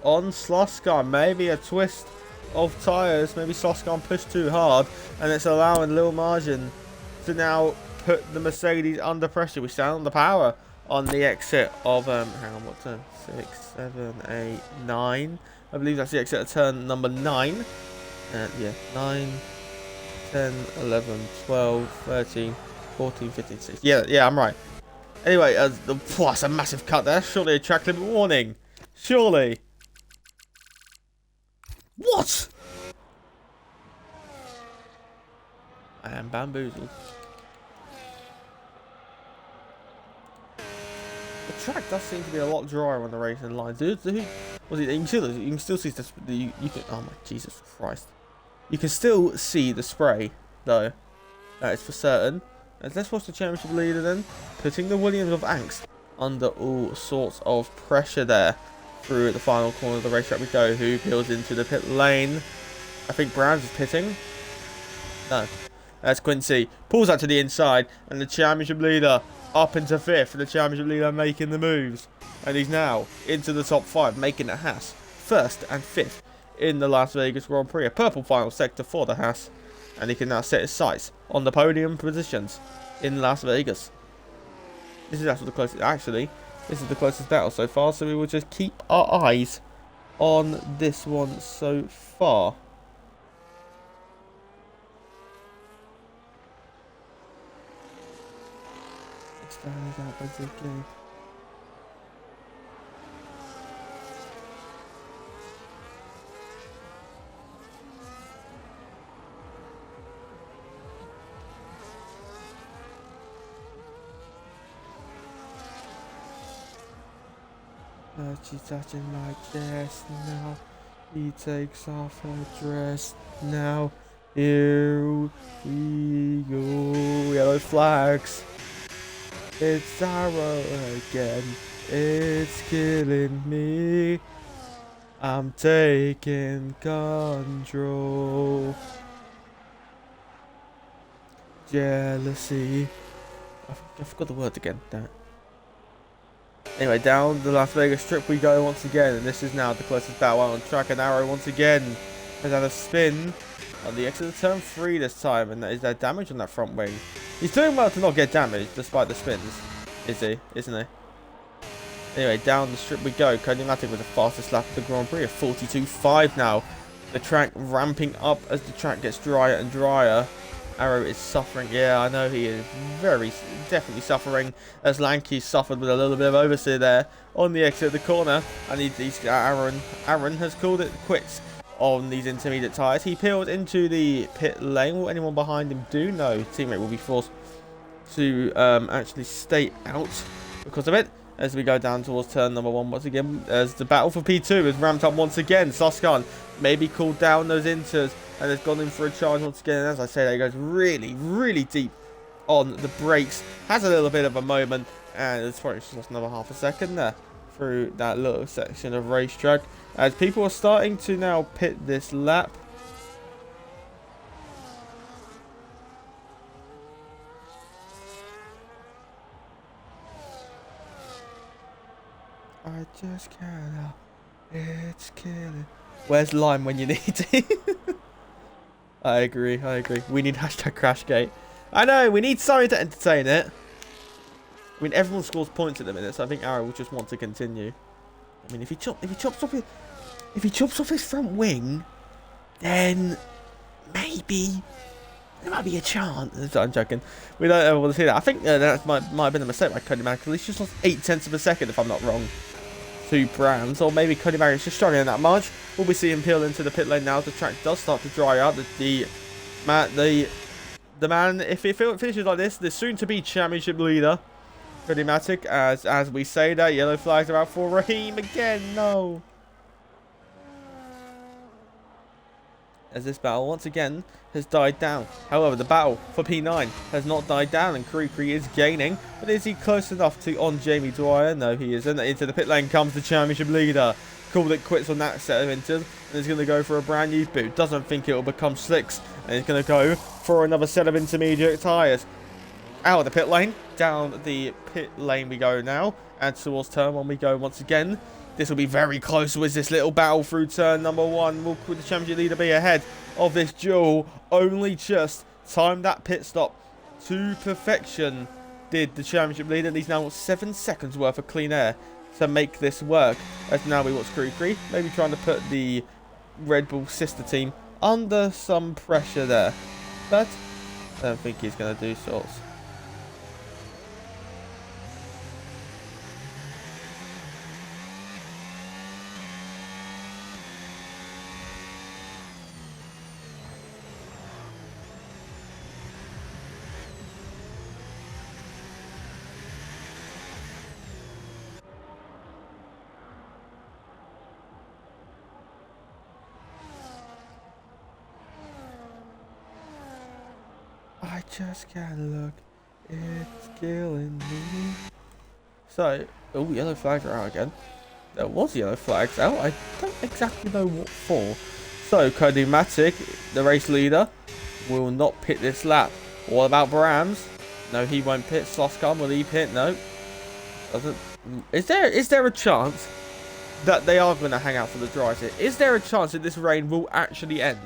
Speaker 1: on Sloskan. Maybe a twist of tyres. Maybe Soskan pushed too hard, and it's allowing little margin to now put the Mercedes under pressure. We stand on the power on the exit of hang on, what turn? 6, 7, 8, 9. I believe that's the exit of turn number 9. Yeah, 9, 10, 11, 12, 13, 14, 15, 16. Yeah, I'm right. Anyway, that's a massive cut there. Surely a track limit warning. Surely. What? I am bamboozled. The track does seem to be a lot drier on the racing lines. Was it? You can still see this. You can. Oh my Jesus Christ! You can still see the spray though. That is for certain. Let's watch the championship leader then, putting the Williams of Angst under all sorts of pressure there. Through the final corner of the racetrack we go. Who peels into the pit lane? I think Browns is pitting. No. That's Quincy. Pulls out to the inside. And the championship leader up into 5th. The championship leader making the moves. And he's now into the top 5. Making the Haas 1st and 5th in the Las Vegas Grand Prix. A purple final sector for the Haas. And he can now set his sights on the podium positions in Las Vegas. This is actually the closest. Actually, this is the closest battle so far. So we will just keep our eyes on this one so far. Out by the game. She's touching my chest now. He takes off her dress now. Here we go. Yellow flags. It's Arrow again. It's killing me. I'm taking control. Jealousy. I forgot the word again. Damn it. Anyway, down the Las Vegas Strip we go once again, and this is now the closest battle on track. And Arrow once again has had a spin on the exit of turn 3 this time, and is there damage on that front wing? He's doing well to not get damaged despite the spins, is he? Isn't he? Anyway, down the strip we go. Cody Matic with the fastest lap of the Grand Prix of 42.5 now. The track ramping up as the track gets drier and drier. Arrow is suffering. Yeah, I know he is definitely suffering, as Lanky suffered with a little bit of oversteer there on the exit of the corner. And Aaron has called it quits on these intermediate tyres. He peeled into the pit lane. Will anyone behind him do? No, teammate will be forced to actually stay out because of it. As we go down towards turn number 1 once again, as the battle for P2 is ramped up once again. Soskan maybe cooled down those inters and has gone in for a charge once again. And as I say, that he goes really deep on the brakes. Has a little bit of a moment, and it's probably just another half a second there through that little section of racetrack. As people are starting to now pit this lap. I just can't help, it's killing. Where's Lime when you need it? I agree. We need hashtag Crashgate. I know, we need something to entertain it. I mean, everyone scores points at the minute, so I think Arrow will just want to continue. I mean, if he chops off his front wing, then maybe there might be a chance. I'm joking. We don't ever want to see that. I think that might have been a mistake by Cody Mack. He's just lost 0.8 of a second, if I'm not wrong, to Brands, or maybe Cody Mack is just struggling that much. Will we see him peel into the pit lane now? The track does start to dry out. The man, if it finishes like this, the soon-to-be championship leader, Cody Matic, as we say that, yellow flags are out for Raheem again. No. As this battle once again has died down. However, the battle for P9 has not died down, and Kree is gaining. But is he close enough to on Jamie Dwyer? No, he isn't. Into the pit lane comes the championship leader. Called it quits on that set of inters, and is going to go for a brand new boot. Doesn't think it will become slicks, and he's going to go for another set of intermediate tyres. Out of the pit lane, down the pit lane we go now, and towards turn 1 we go once again. This will be very close with this little battle through turn number 1. Will the championship leader be ahead of this duel? Only just timed that pit stop to perfection did the championship leader. And he's now got 7 seconds worth of clean air to make this work. As now we watch Kree maybe trying to put the Red Bull sister team under some pressure there. But I don't think he's going to do so. I just can't look, it's killing me. So, oh, yellow flags are out again. There was yellow flags out, I don't exactly know what for. So, Cody Matic, the race leader, will not pit this lap. What about Brams? No, he won't pit. Sloskar, will he pit? No. Doesn't. Is there a chance that they are going to hang out for the dries here? Is there a chance that this rain will actually end?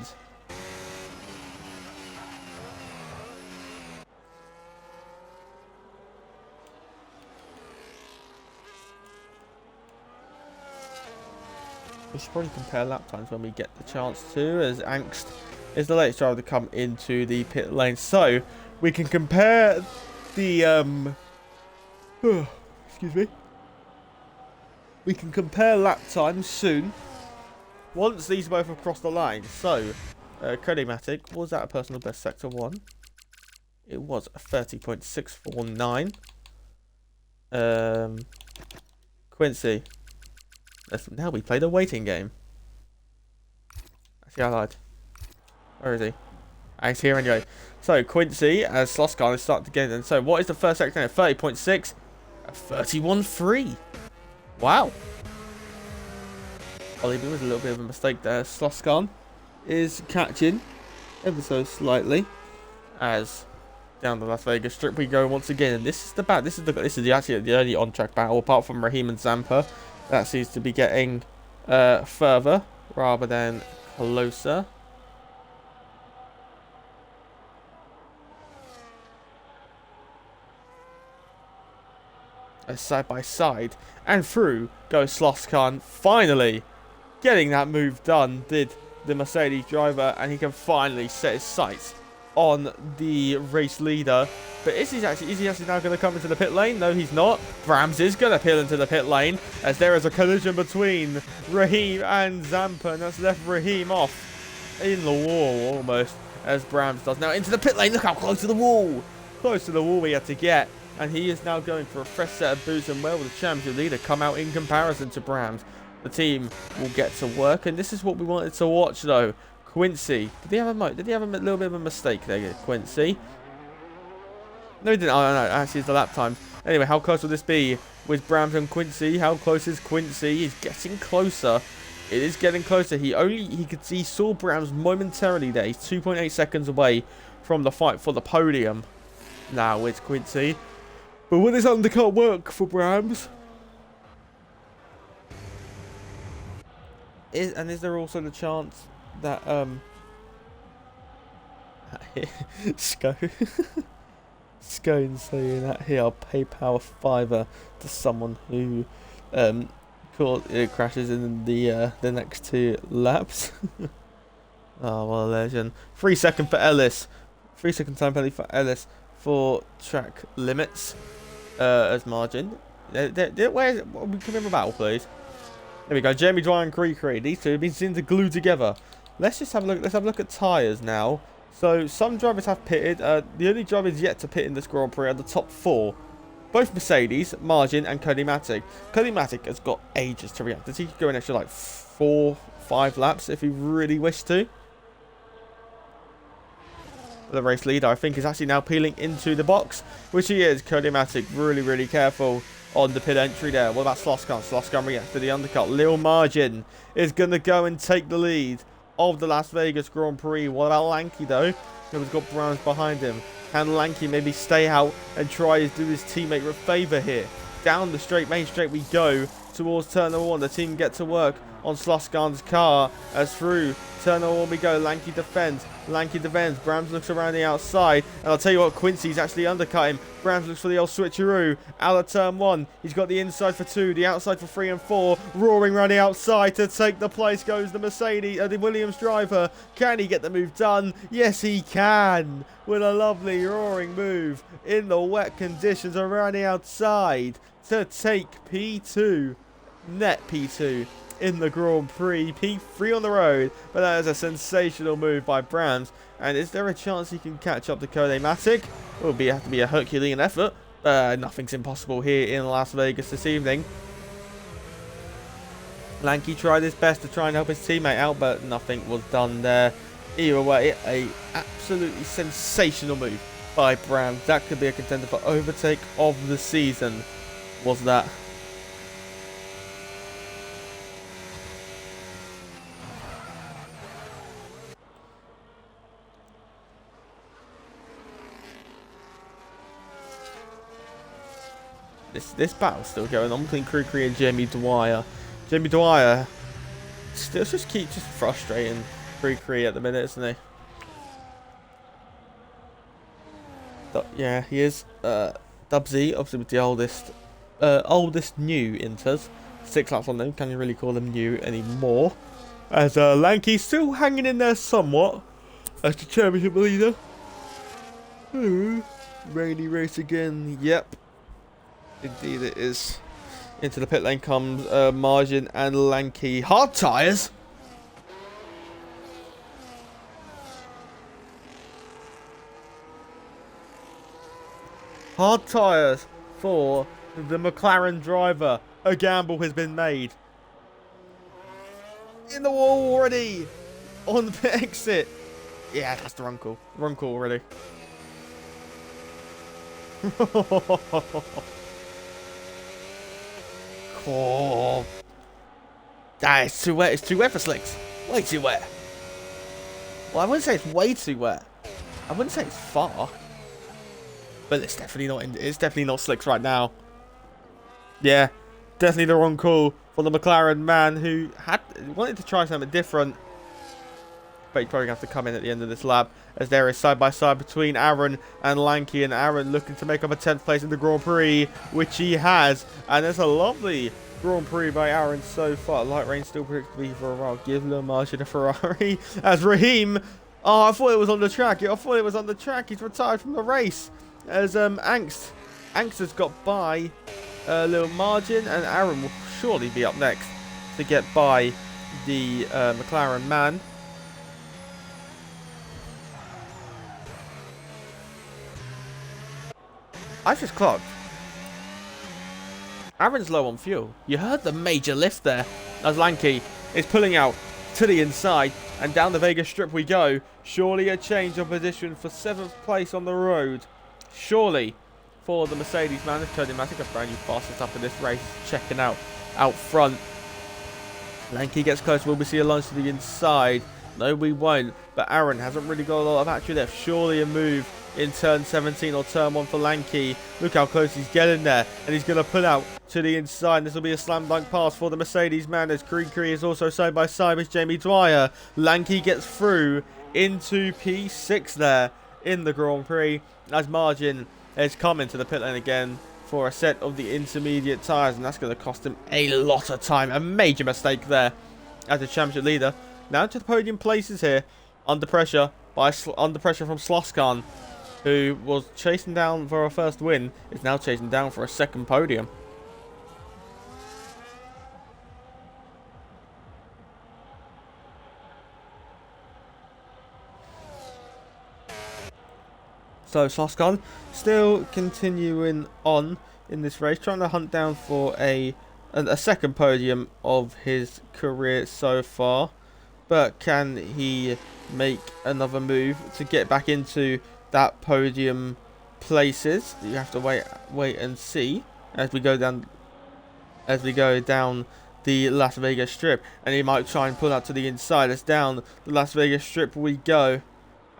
Speaker 1: We should probably compare lap times when we get the chance to, as Angst is the latest driver to come into the pit lane. So, we can compare the, excuse me. We can compare lap times soon, once these both have crossed the line. So, Cody Matic, was that a personal best sector 1? It was a 30.649. Quincy. Now we play the waiting game. Actually, I lied. Where is he? He's here anyway. So, Quincy, as Sloskar is starting to get in. So, what is the first sector? 30.6. 31.3. Wow. Ollie was a little bit of a mistake there. Sloskar is catching ever so slightly as down the Las Vegas Strip we go once again. And this is the battle. This is actually the only on-track battle apart from Raheem and Zampa. That seems to be getting further rather than closer. Side by side, and through goes Sloskar, finally getting that move done, did the Mercedes driver, and he can finally set his sights on the race leader. But is he actually now going to come into the pit lane? No, he's not. Brams is going to peel into the pit lane as there is a collision between Raheem and Zampa, and that's left Raheem off in the wall almost, as Brams does now into the pit lane. Look how close to the wall we had to get. And he is now going for a fresh set of boots, and where will the championship leader come out in comparison to Brams? The team will get to work, and this is what we wanted to watch though. Quincy, did he have a little bit of a mistake there, Quincy? No, he didn't. Oh, no, actually, it's the lap time. Anyway, how close will this be with Brams and Quincy? How close is Quincy? He's getting closer. It is getting closer. He saw Brams momentarily there. He's 2.8 seconds away from the fight for the podium. Now it's Quincy. But will this undercut work for Brams? Is there also the chance that Scone saying that here I'll PayPal $5 to someone who crashes in the next 2 laps. Oh, what a legend. 3 second for Ellis. 3 second time penalty for Ellis for track limits. As margin. Can we have a battle, please? There we go. Jeremy Dwyer and Kree. These two have been seen to glue together. Let's just have a look. Let's have a look at tyres now. So some drivers have pitted. The only drivers yet to pit in this Grand Prix are the top 4. Both Mercedes, Margin, and Cody Matic. Cody Matic has got ages to react. He could go an extra like 4-5 laps if he really wished to. The race leader, I think, is actually now peeling into the box, which he is. Cody Matic really careful on the pit entry there. What about Sloskar? Sloskar reacts to the undercut. Lil Margin is going to go and take the lead of the Las Vegas Grand Prix. What about Lanky, though? He's got Browns behind him. Can Lanky maybe stay out and try to do his teammate a favour here? Down the main straight we go towards turn number 1. The team get to work on Sloskarn's car as through turn number 1 we go. Lanky defends. Brams looks around the outside. And I'll tell you what, Quincy's actually undercut him. Brams looks for the old switcheroo. Out of turn 1. He's got the inside for 2. The outside for 3 and 4. Roaring around the outside to take the place goes the the Williams driver. Can he get the move done? Yes, he can. With a lovely roaring move in the wet conditions around the outside to take P2. Net P2. In the Grand Prix, P3 on the road, but that is a sensational move by Brams. And is there a chance he can catch up to Codematic? It will have to be a Herculean effort. Nothing's impossible here in Las Vegas this evening. Lanky tried his best to try and help his teammate out, but nothing was done there. Either way, a absolutely sensational move by Brams. That could be a contender for overtake of the season, was that. This battle's still going on between Krikri and Jamie Dwyer. Jamie Dwyer still just frustrating Krikri at the minute, isn't he? But yeah, he is. Dubsy, obviously with the oldest new Inters. 6 laps on them, can't you really call them new anymore? As Lanky still hanging in there somewhat as the championship leader. Rainy race again, yep. Indeed it is. Into the pit lane comes Margin and Lanky. Hard tyres. Hard tyres for the McLaren driver. A gamble has been made. In the wall already. On the pit exit. Yeah, that's the wrong call. Wrong call already. Oh, it's too wet. It's too wet for slicks. Way too wet. Well, I wouldn't say it's way too wet. I wouldn't say it's far, but it's definitely not. It's definitely not slicks right now. Yeah, definitely the wrong call for the McLaren man who wanted to try something different. But he's probably going to have to come in at the end of this lap, as there is side by side between Aaron and Lanky, and Aaron looking to make up a 10th place in the Grand Prix, which he has. And there's a lovely Grand Prix by Aaron so far. Light rain still predicted to be for a while. Give Le Margin a Ferrari. As Raheem, oh, I thought it was on the track. He's retired from the race. As Angst has got by Lil Margin, and Aaron will surely be up next to get by the McLaren man. I just clocked. Aaron's low on fuel. You heard the major lift there as Lanky is pulling out to the inside, and down the Vegas Strip we go. Surely a change of position for 7th place on the road. Surely for the Mercedes man. It's Codematic, a brand new fastest up in this race, checking out front. Lanky gets close. Will we see a launch to the inside? No, we won't. But Aaron hasn't really got a lot of battery left. Surely a move in turn 17 or turn 1 for Lanky. Look how close he's getting there, and he's going to pull out to the inside. This will be a slam dunk pass for the Mercedes man, as Krikri is also side by side with Jamie Dwyer. Lanky gets through into P6 there in the Grand Prix, as Margin is coming to the pit lane again for a set of the intermediate tyres, and that's going to cost him a lot of time. A major mistake there as the championship leader. Now to the podium places here, under pressure from Sloskarn, who was chasing down for a first win, is now chasing down for a second podium. So Sloskarn still continuing on in this race, trying to hunt down for a second podium of his career so far. But can he make another move to get back into that podium places? You have to wait and see as we go down the Las Vegas Strip, and he might try and pull out to the inside. As down the Las Vegas Strip we go,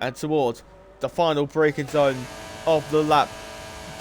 Speaker 1: and towards the final braking zone of the lap,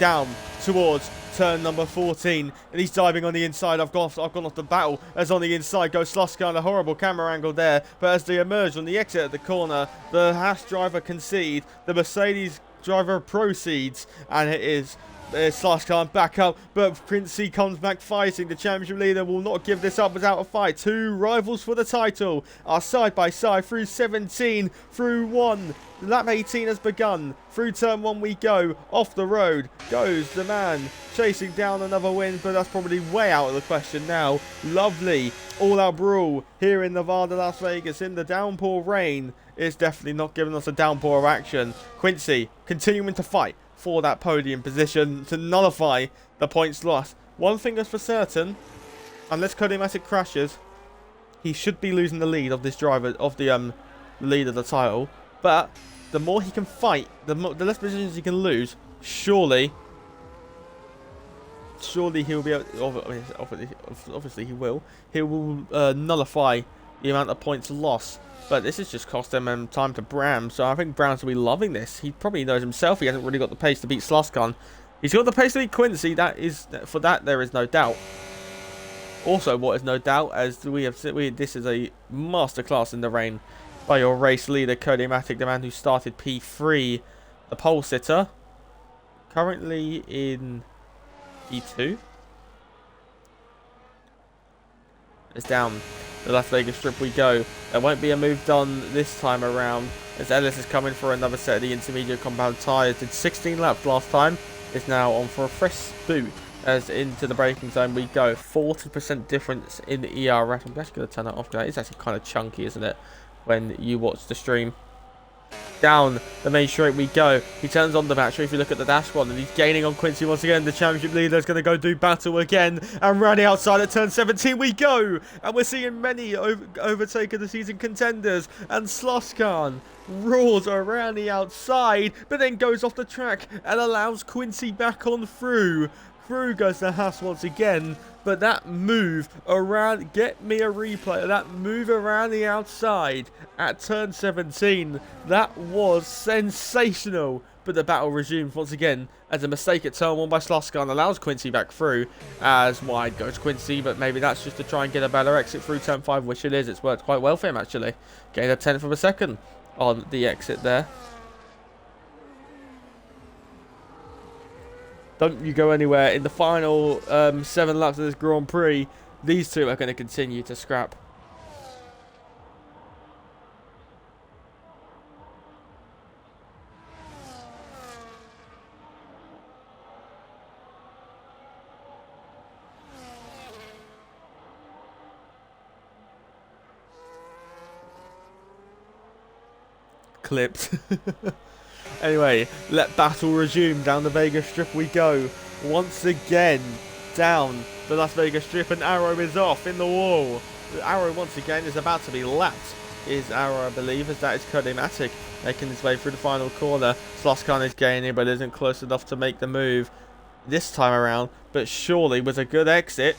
Speaker 1: down towards turn number 14, and he's diving on the inside. I've gone off the battle, as on the inside goes Sluskar, a horrible camera angle there, but as they emerge on the exit at the corner, the Haas driver concede, the Mercedes driver proceeds, and it is Sluskar back up, but Quincy comes back fighting. The championship leader will not give this up without a fight. Two rivals for the title are side by side through 17, through 1. Lap 18 has begun. Through turn 1 we go. Off the road goes the man chasing down another win, but that's probably way out of the question now. Lovely all-out brawl here in Nevada, Las Vegas in the downpour rain. It's definitely not giving us a downpour of action. Quincy continuing to fight for that podium position to nullify the points lost. One thing is for certain, unless Codematic crashes, he should be losing the lead of this driver, of the lead of the title. But the more he can fight, the less positions he can lose. Surely he'll be able, obviously he will nullify the amount of points lost. But this has just cost them time to Bram, so I think Bram's will be loving this. He probably knows himself he hasn't really got the pace to beat Sluskar. He's got the pace to beat Quincy. For that there is no doubt. Also, what is no doubt, as this is a masterclass in the rain by your race leader Codematic, the man who started P3, the pole sitter, currently in P2. It's down the Las Vegas Strip we go. There won't be a move done this time around, as Ellis is coming for another set of the intermediate compound tyres. Did 16 laps last time, is now on for a fresh boot as into the braking zone we go. 40% difference in the ERS. I'm actually going to turn that off. It's actually kind of chunky, isn't it, when you watch the stream. Down the main straight we go. He turns on the battery if you look at the dashboard, and he's gaining on Quincy once again. The championship leader is going to go do battle again, and running outside at turn 17 we go, and we're seeing many overtaking the season contenders, and Sluskar roars around the outside, but then goes off the track and allows Quincy back on through. Through goes the Haas once again, but that move around, get me a replay of that move around the outside at turn 17. That was sensational. But the battle resumes once again as a mistake at turn 1 by Sluskar allows Quincy back through. As wide goes Quincy, but maybe that's just to try and get a better exit through turn 5, which it is. It's worked quite well for him actually. Getting a 10th of a second on the exit there. Don't you go anywhere. In the final 7 laps of this Grand Prix, these two are going to continue to scrap. Clipped. Anyway, let battle resume. Down the Vegas Strip we go. Once again, down the Las Vegas Strip, and Arrow is off in the wall. The Arrow once again is about to be lapped. Is Arrow, I believe, as that is Codematic making his way through the final corner. Sluskar is gaining, but isn't close enough to make the move this time around. But surely with a good exit,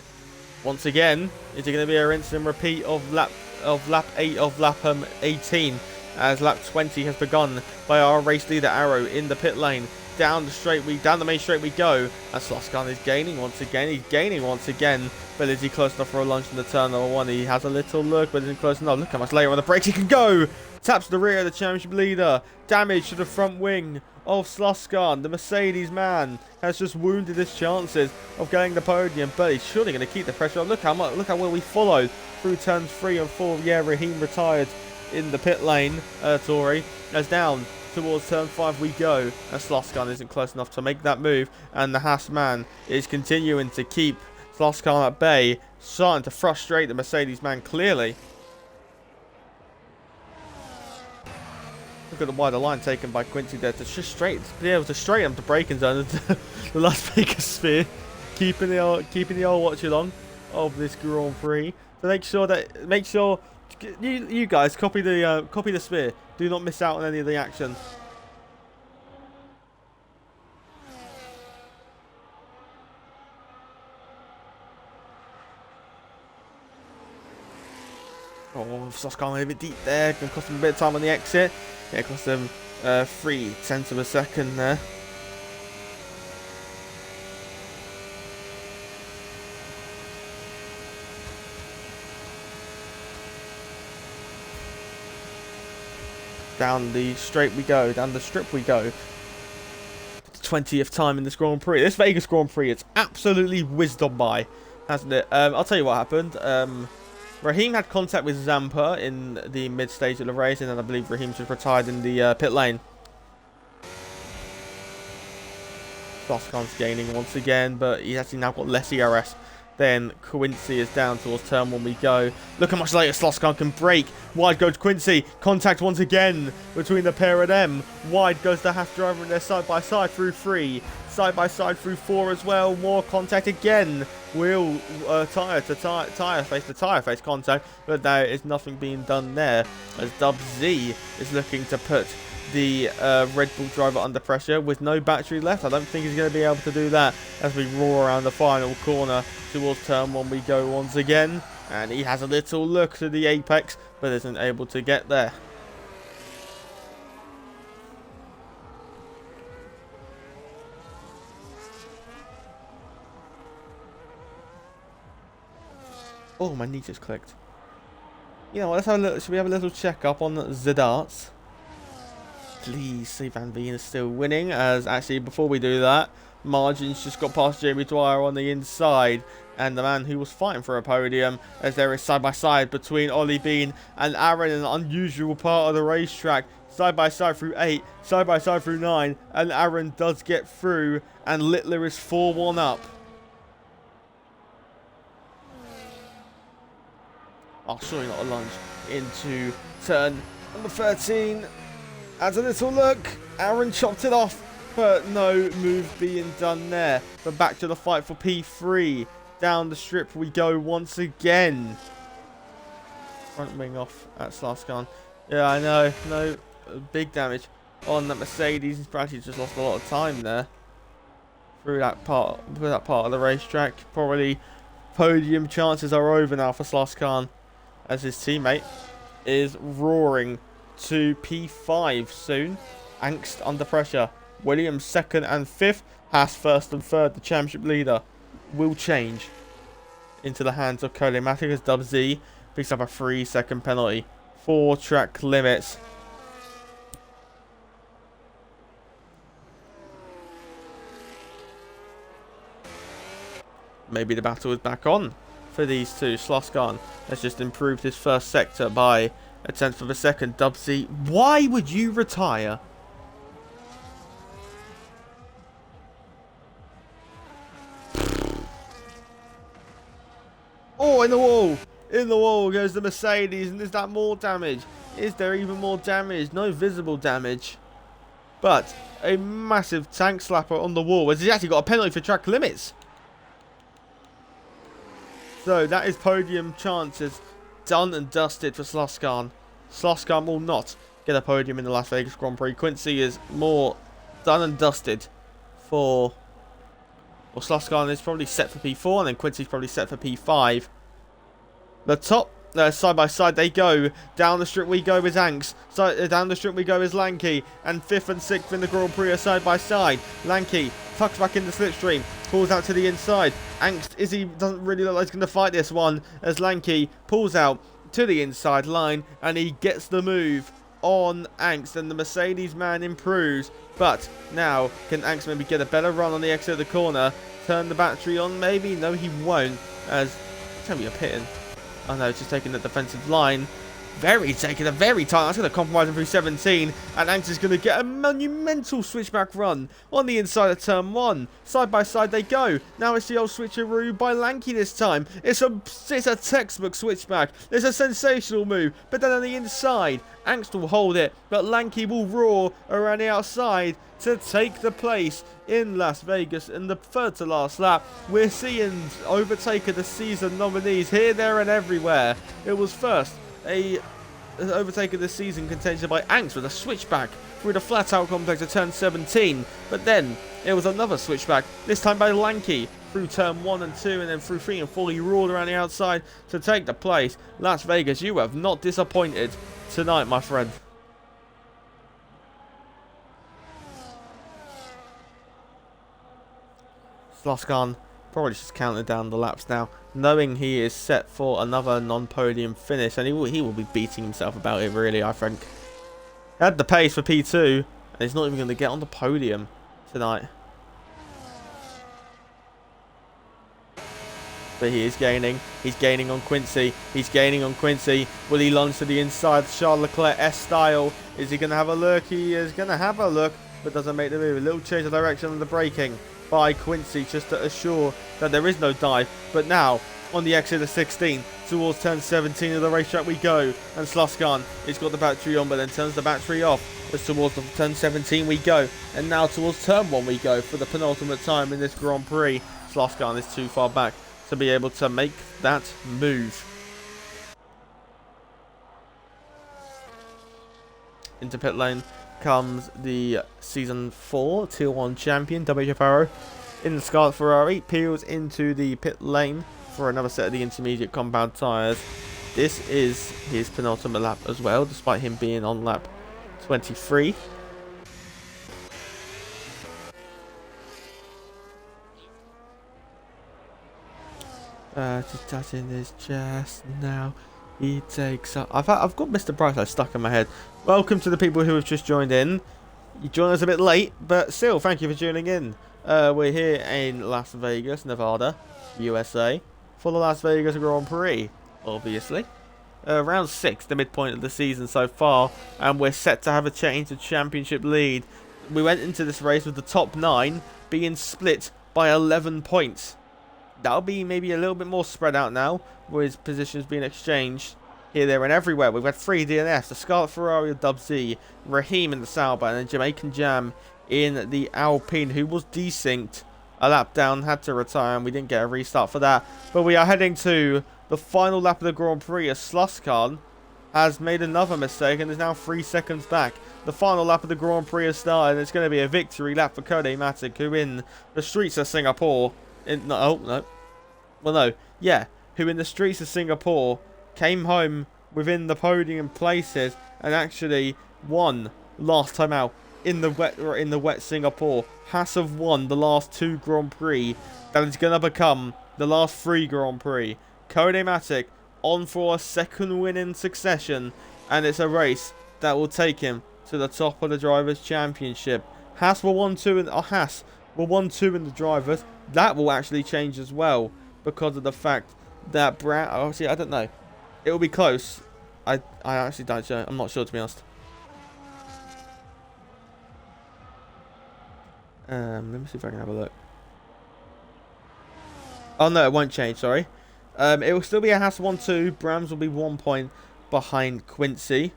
Speaker 1: once again, is it going to be a rinse and repeat of lap 8 of lap 18? As lap 20 has begun by our race leader Arrow in the pit lane. Down the main straight we go. As Sluskar is gaining once again. He's gaining once again. But is he close enough for a lunge in the turn number 1? He has a little look, but isn't close enough. Look how much later on the brakes he can go. Taps the rear of the championship leader. Damage to the front wing of Sluskar. The Mercedes man has just wounded his chances of getting the podium, but he's surely going to keep the pressure on. Look how well we followed through turns 3 and 4. Yeah, Raheem retired in the pit lane, Tory, as down towards turn 5 we go, and Sluskar isn't close enough to make that move, and the Haas man is continuing to keep Sluskar at bay, starting to frustrate the Mercedes man clearly. Look at the wider line taken by Quincy there to just be able to straighten up the braking zone of the Las Vegas Sphere, keeping the old watch along of this Grand Prix. So make sure you guys copy the sphere. Do not miss out on any of the action. Oh, Sluskar went a bit deep there. Going to cost him a bit of time on the exit. Yeah, cost him 3/10 of a second there. Down the straight we go. Down the strip we go. 20th time in this Grand Prix. This Vegas Grand Prix, it's absolutely whizzed on by, hasn't it? I'll tell you what happened. Raheem had contact with Zampa in the mid-stage of the race, and then I believe Raheem just retired in the pit lane. Sloskar's gaining once again, but he's actually now got less ERS. Then Quincy is down towards turn 1 we go. Look how much later Sloskar can brake. Wide goes Quincy. Contact once again between the pair of them. Wide goes the half driver and they're side by side through 3. Side by side through 4 as well. More contact again. Wheel tyre to tyre face to tyre face contact. But there is nothing being done there as Dub Z is looking to put the Red Bull driver under pressure with no battery left. I don't think he's going to be able to do that as we roar around the final corner towards turn 1 we go once again, and he has a little look to the apex but isn't able to get there. Oh, my knee just clicked. You know what, let's have a look. Should we have a little check up on the darts? Please see Van Veen is still winning, as actually before we do that, Margins just got past Jamie Dwyer on the inside, and the man who was fighting for a podium, as there is side by side between Ollie Bean and Aaron, an unusual part of the racetrack. Side by side through 8, side by side through 9, and Aaron does get through, and Littler is 4-1 up. Oh, surely not a lunge into turn number 13. As a little look, Aaron chopped it off, but no move being done there. But back to the fight for P3. Down the strip we go once again. Front wing off at Sloskar. Yeah, I know. No big damage on that Mercedes. He's actually just lost a lot of time there through that part of the racetrack. Probably podium chances are over now for Sloskar, as his teammate is roaring to P5 soon. Angst under pressure. Williams 2nd and 5th. Haas 1st and 3rd. The championship leader will change into the hands of Colematic as Dub Z picks up a 3-second penalty. 4 track limits. Maybe the battle is back on for these two. Sloskar has just improved his first sector by a tenth of a second. Dub Z, why would you retire? Oh, in the wall! In the wall goes the Mercedes, and is that more damage? Is there even more damage? No visible damage. But a massive tank slapper on the wall, as he's actually got a penalty for track limits. So that is podium chances done and dusted for Sloskar. Sloskar will not get a podium in the Las Vegas Grand Prix. Quincy is more done and dusted for... Well, Sloskar is probably set for P4, and then Quincy's probably set for P5. The top, side by side they go. Down the strip we go with Angst. Down the strip we go with Lanky. And 5th and 6th in the Grand Prix are side by side. Lanky tucks back in the slipstream. Pulls out to the inside. Angst, doesn't really look like he's going to fight this one, as Lanky pulls out to the inside line, and he gets the move on Angst, and the Mercedes man improves. But now, can Angst maybe get a better run on the exit of the corner? Turn the battery on, maybe? No, he won't, as... Tell me you're pitting. Oh no, it's just taking the defensive line. Taking a very tight. That's going to compromise him through 17. And Angst is going to get a monumental switchback run on the inside of turn 1. Side by side they go. Now it's the old switcheroo by Lanky this time. It's a textbook switchback. It's a sensational move. But then on the inside, Angst will hold it. But Lanky will roar around the outside to take the place in Las Vegas in the 3rd to last lap. We're seeing overtake of the season nominees here, there and everywhere. It was first a overtake of the season contention by Angst with a switchback through the flat out complex of turn 17, but then it was another switchback, this time by Lanky through turn 1 and 2, and then through 3 and 4 he roared around the outside to take the place. Las Vegas, you have not disappointed tonight, my friend. Sloskar probably just counting down the laps now, knowing he is set for another non-podium finish, and he will be beating himself about it, really, I think. Had the pace for P2, and he's not even going to get on the podium tonight. But he is gaining. He's gaining on Quincy. He's gaining on Quincy. Will he launch to the inside? Charles Leclerc S-style. Is he going to have a look? He is going to have a look, but doesn't make the move. A little change of direction on the braking by Quincy just to assure that there is no dive. But now, on the exit of 16, towards turn 17 of the racetrack we go. And Sluskan, he's got the battery on, but then turns the battery off. As towards the turn 17 we go. And now towards turn 1 we go for the penultimate time in this Grand Prix. Sluskan is too far back to be able to make that move. Into pit lane comes the Season 4 Tier 1 champion, WJ Farrow. In the Scarlet Ferrari, peels into the pit lane for another set of the intermediate compound tyres. This is his penultimate lap as well, despite him being on lap 23. Just touching his chest now. He takes up. I've got Mr. Brightside stuck in my head. Welcome to the people who have just joined in. You joined us a bit late, but still, thank you for tuning in. We're here in Las Vegas, Nevada, USA, for the Las Vegas Grand Prix, obviously. Round 6, the midpoint of the season so far, and we're set to have a change of championship lead. We went into this race with the top 9 being split by 11 points. That'll be maybe a little bit more spread out now, with positions being exchanged here, there, and everywhere. We've got 3 DNFs, the Scarlet Ferrari of Dub Z, Raheem in the Sauber, and then Jamaican Jam in the Alpine, who was desynced a lap down, had to retire, and we didn't get a restart for that. But we are heading to the final lap of the Grand Prix, as Sluskan has made another mistake and is now 3 seconds back. The final lap of the Grand Prix has started, and it's going to be a victory lap for Cody Matic, who in the streets of Singapore... who in the streets of Singapore came home within the podium places and actually won last time out in the wet Singapore. Haas have won the last 2 Grand Prix. That is going to become the last 3 Grand Prix. Cody Matic on for a second win in succession, and it's a race that will take him to the top of the Drivers' Championship. Haas were 1-2 in the Drivers. That will actually change as well, because of the fact that Brown... Obviously, I don't know. It will be close. I actually don't know. I'm not sure, to be honest. Let me see if I can have a look. Oh, no, it won't change, sorry. It will still be a Haas 1-2. Brams will be 1 point behind Quincy.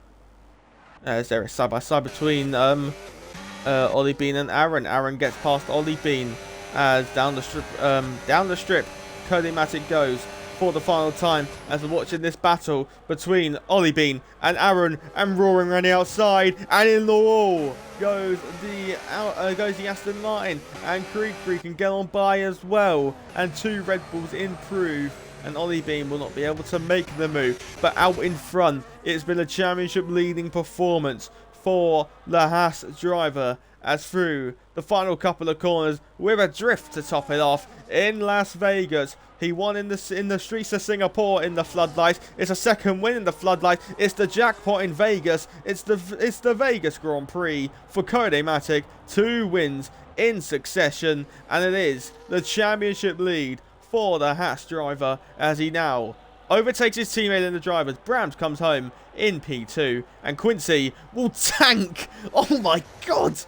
Speaker 1: As there is side-by-side between Ollie Bean and Aaron. Aaron gets past Ollie Bean. As down the strip, Cody Matic goes for the final time, as we're watching this battle between Ollie Bean and Aaron, and roaring around the outside, and in the wall goes the Aston Martin, and Creek can get on by as well, and 2 Red Bulls improve, and Ollie Bean will not be able to make the move, but out in front, it's been a championship leading performance for the Haas driver, as through the final couple of corners with a drift to top it off in Las Vegas. He won in the streets of Singapore in the floodlights. It's a second win in the floodlights. It's the jackpot in Vegas. It's the Vegas Grand Prix for Cody Matic. 2 wins in succession, and it is the championship lead for the Haas driver, as he now overtakes his teammate in the drivers. Brams comes home in P2, and Quincy will tank. Oh my god!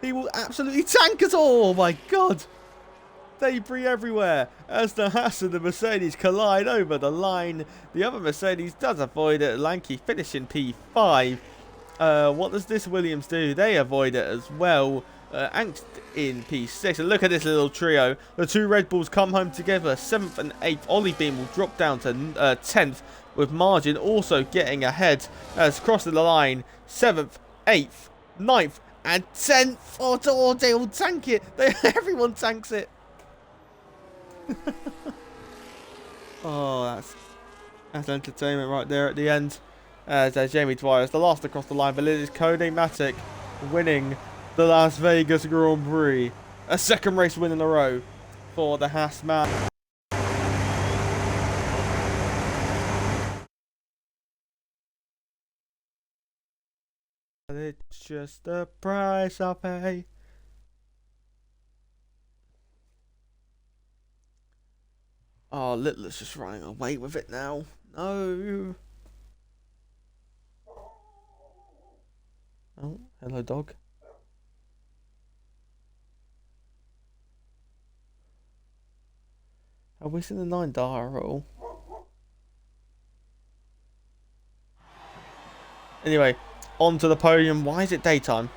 Speaker 1: He will absolutely tank us all. Oh my god! Debris everywhere as the Haas and the Mercedes collide over the line. The other Mercedes does avoid it. Lanky finishing P5. What does this Williams do? They avoid it as well. Angst in P6. And look at this little trio. The 2 Red Bulls come home together. 7th and 8th. Ollie Beam will drop down to 10th, with Margin also getting ahead as crossing the line. 7th, 8th, 9th, and 10th. Oh, they all tank it. Everyone tanks it. Oh, that's entertainment right there at the end. As Jamie Dwyer is the last across the line, but it is Cody Matic winning the Las Vegas Grand Prix. A second race win in a row for the Haas man. but it's just the price I pay. Oh, Littler's just running away with it now. No. Oh, hello, dog. Are we seeing the 9 Dara rule? Anyway, onto the podium. Why is it daytime?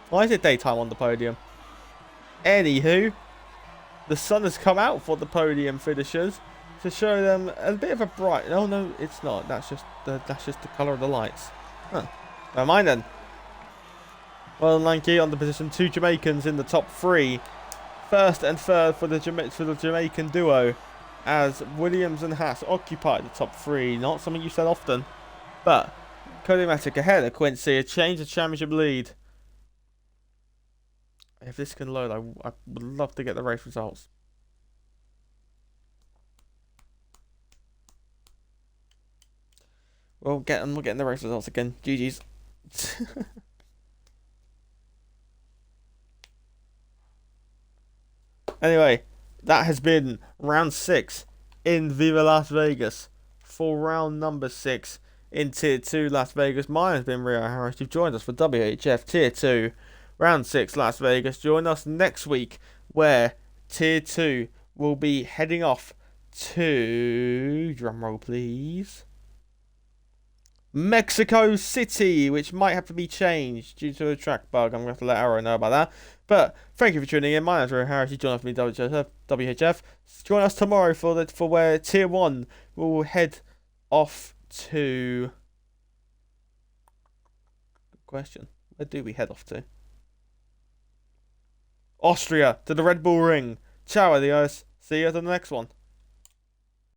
Speaker 1: Why is it daytime on the podium? Anywho, the sun has come out for the podium finishers to show them a bit of a bright. Oh no, it's not. That's just the colour of the lights. Huh. Never mind then. Well, Lanky on the position. 2 Jamaicans in the top 3. First and third for the Jamaican duo, as Williams and Haas occupy the top 3. Not something you said often, but Cody Matic ahead of Quincy, a change of championship lead. If this can load, I would love to get the race results. I'm getting the race results again. GG's. Anyway, that has been round 6 in Viva Las Vegas. For round number 6 in Tier 2 Las Vegas, mine has been Rio Harris. You've joined us for WHF Tier 2, round 6 Las Vegas. Join us next week where Tier 2 will be heading off to, drumroll please, Mexico City, which might have to be changed due to a track bug. I'm going to have to let Arrow know about that. But thank you for tuning in. My name's Ray Harris. You join us for me, WHF. Join us tomorrow for where Tier 1 will head off to. Good question. Where do we head off to? Austria, to the Red Bull Ring. Ciao, adios. See you at the next one.